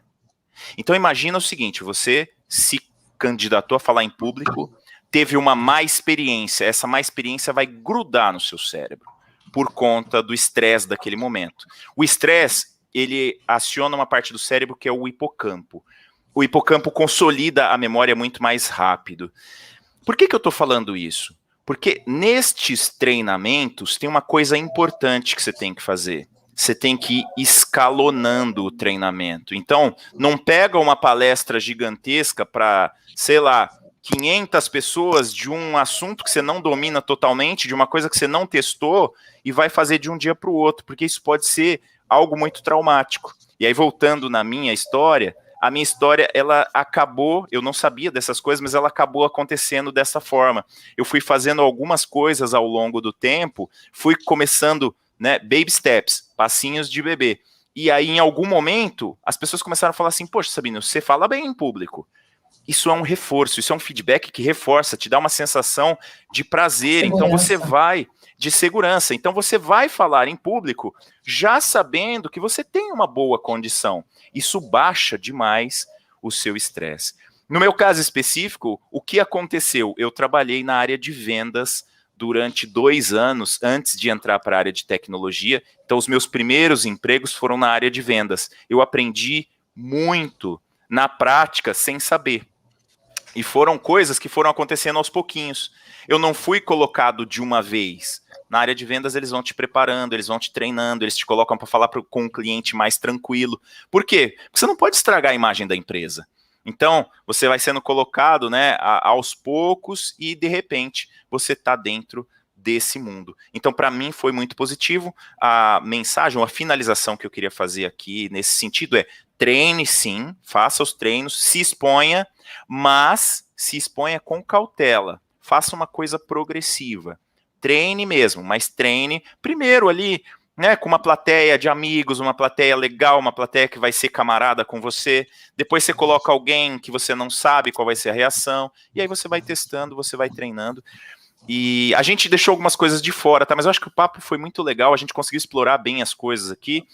Então, imagina o seguinte, você se candidatou a falar em público, teve uma má experiência, essa má experiência vai grudar no seu cérebro, por conta do estresse daquele momento. O estresse, ele aciona uma parte do cérebro que é o hipocampo. O hipocampo consolida a memória muito mais rápido. Por que eu estou falando isso? Porque nestes treinamentos tem uma coisa importante que você tem que fazer. Você tem que ir escalonando o treinamento. Então, não pega uma palestra gigantesca para, sei lá, 500 pessoas de um assunto que você não domina totalmente, de uma coisa que você não testou, e vai fazer de um dia para o outro, porque isso pode ser algo muito traumático. E aí, voltando na minha história, a minha história, ela acabou, eu não sabia dessas coisas, mas ela acabou acontecendo dessa forma. Eu fui fazendo algumas coisas ao longo do tempo, fui começando, né, baby steps, passinhos de bebê. E aí, em algum momento, as pessoas começaram a falar assim, poxa, Sabino, você fala bem em público. Isso é um reforço, isso é um feedback que reforça, te dá uma sensação de prazer. Segurança. Então você vai, de segurança, então você vai falar em público já sabendo que você tem uma boa condição. Isso baixa demais o seu estresse. No meu caso específico, o que aconteceu? Eu trabalhei na área de vendas durante 2 anos antes de entrar para a área de tecnologia. Então os meus primeiros empregos foram na área de vendas. Eu aprendi muito na prática sem saber. E foram coisas que foram acontecendo aos pouquinhos. Eu não fui colocado de uma vez. Na área de vendas, eles vão te preparando, eles vão te treinando, eles te colocam para falar com um cliente mais tranquilo. Por quê? Porque você não pode estragar a imagem da empresa. Então, você vai sendo colocado, né, aos poucos e, de repente, você está dentro desse mundo. Então, para mim, foi muito positivo. A mensagem, a finalização que eu queria fazer aqui nesse sentido é: treine sim, faça os treinos, se exponha, mas se exponha com cautela. Faça uma coisa progressiva. Treine mesmo, mas treine primeiro ali, né, com uma plateia de amigos, uma plateia legal, uma plateia que vai ser camarada com você. Depois você coloca alguém que você não sabe qual vai ser a reação, e aí você vai testando, você vai treinando. E a gente deixou algumas coisas de fora, tá? Mas eu acho que o papo foi muito legal, a gente conseguiu explorar bem as coisas aqui.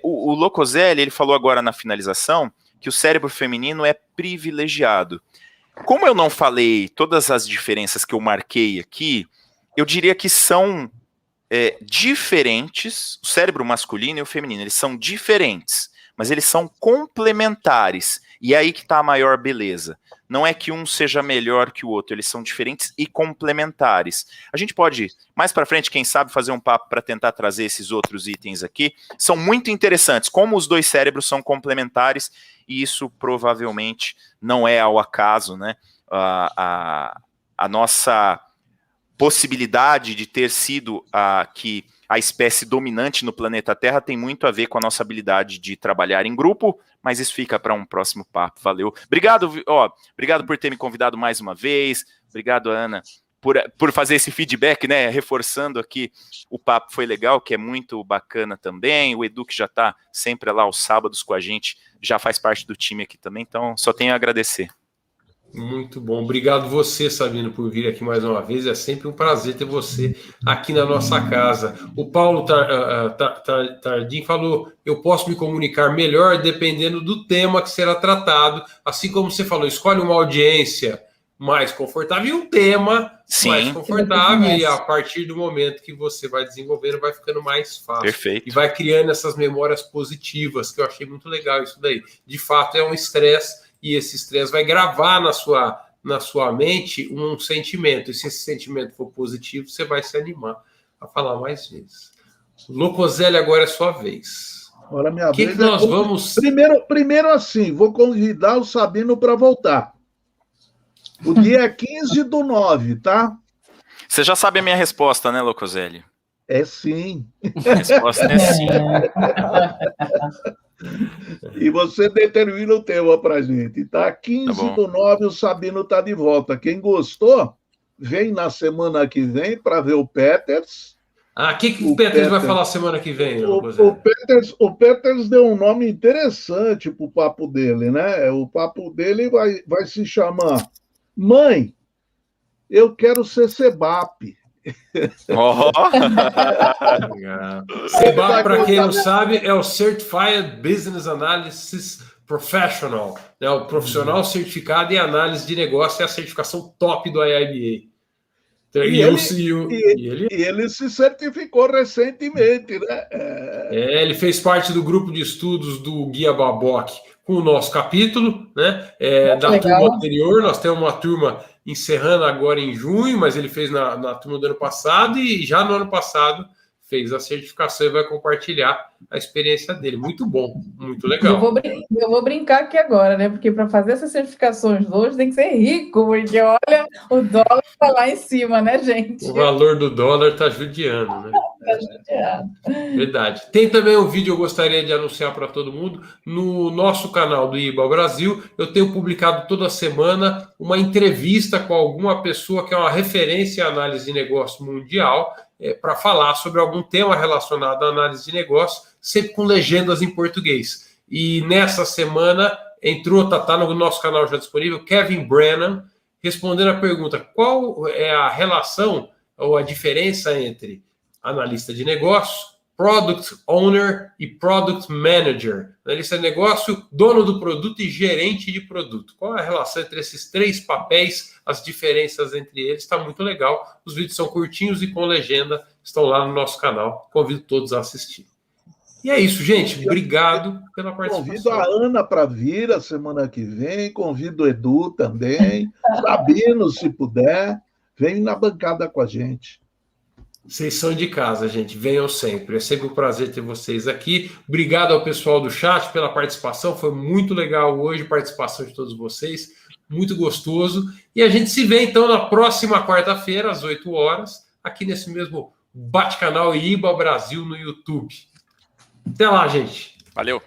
O Locoselli, ele falou agora na finalização que o cérebro feminino é privilegiado. Como eu não falei todas as diferenças que eu marquei aqui, eu diria que são diferentes. O cérebro masculino e o feminino, eles são diferentes, mas eles são complementares. E é aí que está a maior beleza. Não é que um seja melhor que o outro, eles são diferentes e complementares. A gente pode, mais para frente, quem sabe, fazer um papo para tentar trazer esses outros itens aqui. São muito interessantes, como os dois cérebros são complementares, e isso provavelmente não é ao acaso, né? A nossa possibilidade de ter sido a espécie dominante no planeta Terra tem muito a ver com a nossa habilidade de trabalhar em grupo, mas isso fica para um próximo papo. Valeu. Obrigado, obrigado por ter me convidado mais uma vez. Obrigado, Ana, por fazer esse feedback, né? Reforçando aqui, o papo foi legal, que é muito bacana também. O Edu, que já está sempre lá aos sábados com a gente, já faz parte do time aqui também, então só tenho a agradecer. Muito bom. Obrigado você, Sabino, por vir aqui mais uma vez. É sempre um prazer ter você aqui na nossa casa. O Paulo Tardim falou: eu posso me comunicar melhor dependendo do tema que será tratado. Assim como você falou, escolhe uma audiência mais confortável e um tema mais confortável. E a partir do momento que você vai desenvolvendo, vai ficando mais fácil. Perfeito. E vai criando essas memórias positivas, que eu achei muito legal isso daí. De fato, é um estresse. E esse estresse vai gravar na sua mente um sentimento. E se esse sentimento for positivo, você vai se animar a falar mais vezes. Locoselli, agora é sua vez. Agora minha vez. Que nós vamos... Primeiro assim, vou convidar o Sabino para voltar. O dia é 15/9, tá? Você já sabe a minha resposta, né, Locoselli? É sim. A resposta é sim. E você determina o tema para a gente, tá? 15/9, o Sabino está de volta. Quem gostou, vem na semana que vem para ver o Peters. O que o Peters vai falar semana que vem? O Peters deu um nome interessante para o papo dele, né? O papo dele vai se chamar Mãe, eu quero ser CEBAP. CEBAP, para quem não sabe, é o Certified Business Analysis Professional, né? O profissional certificado em análise de negócio, é a certificação top do IIBA. Ele se certificou recentemente, né? Ele fez parte do grupo de estudos do Guia Babok. com o nosso capítulo, né? Da turma anterior, nós temos uma turma encerrando agora em junho, mas ele fez na turma do ano passado e já no ano passado fez a certificação e vai compartilhar a experiência dele. Muito bom, muito legal. Eu vou brincar aqui agora, né? Porque para fazer essas certificações hoje tem que ser rico, porque olha, o dólar está lá em cima, né, gente? O valor do dólar está judiando, né? Está judiando. Verdade. Tem também um vídeo que eu gostaria de anunciar para todo mundo. No nosso canal do IBA Brasil, eu tenho publicado toda semana uma entrevista com alguma pessoa que é uma referência em análise de negócio mundial, para falar sobre algum tema relacionado à análise de negócio, sempre com legendas em português. E nessa semana entrou, tá no nosso canal já disponível, Kevin Brennan, respondendo a pergunta: qual é a relação ou a diferença entre analista de negócio, Product Owner e Product Manager? Analista de negócio, dono do produto e gerente de produto. Qual é a relação entre esses três papéis, as diferenças entre eles? Está muito legal. Os vídeos são curtinhos e com legenda, estão lá no nosso canal. Convido todos a assistir. E é isso, gente. Obrigado pela participação. Convido a Ana para vir a semana que vem, convido o Edu também, Sabino, se puder, vem na bancada com a gente. Vocês são de casa, gente. Venham sempre. É sempre um prazer ter vocês aqui. Obrigado ao pessoal do chat pela participação. Foi muito legal hoje a participação de todos vocês. Muito gostoso. E a gente se vê, então, na próxima quarta-feira, às 8 horas, aqui nesse mesmo Bate-Canal IBA Brasil no YouTube. Até lá, gente. Valeu.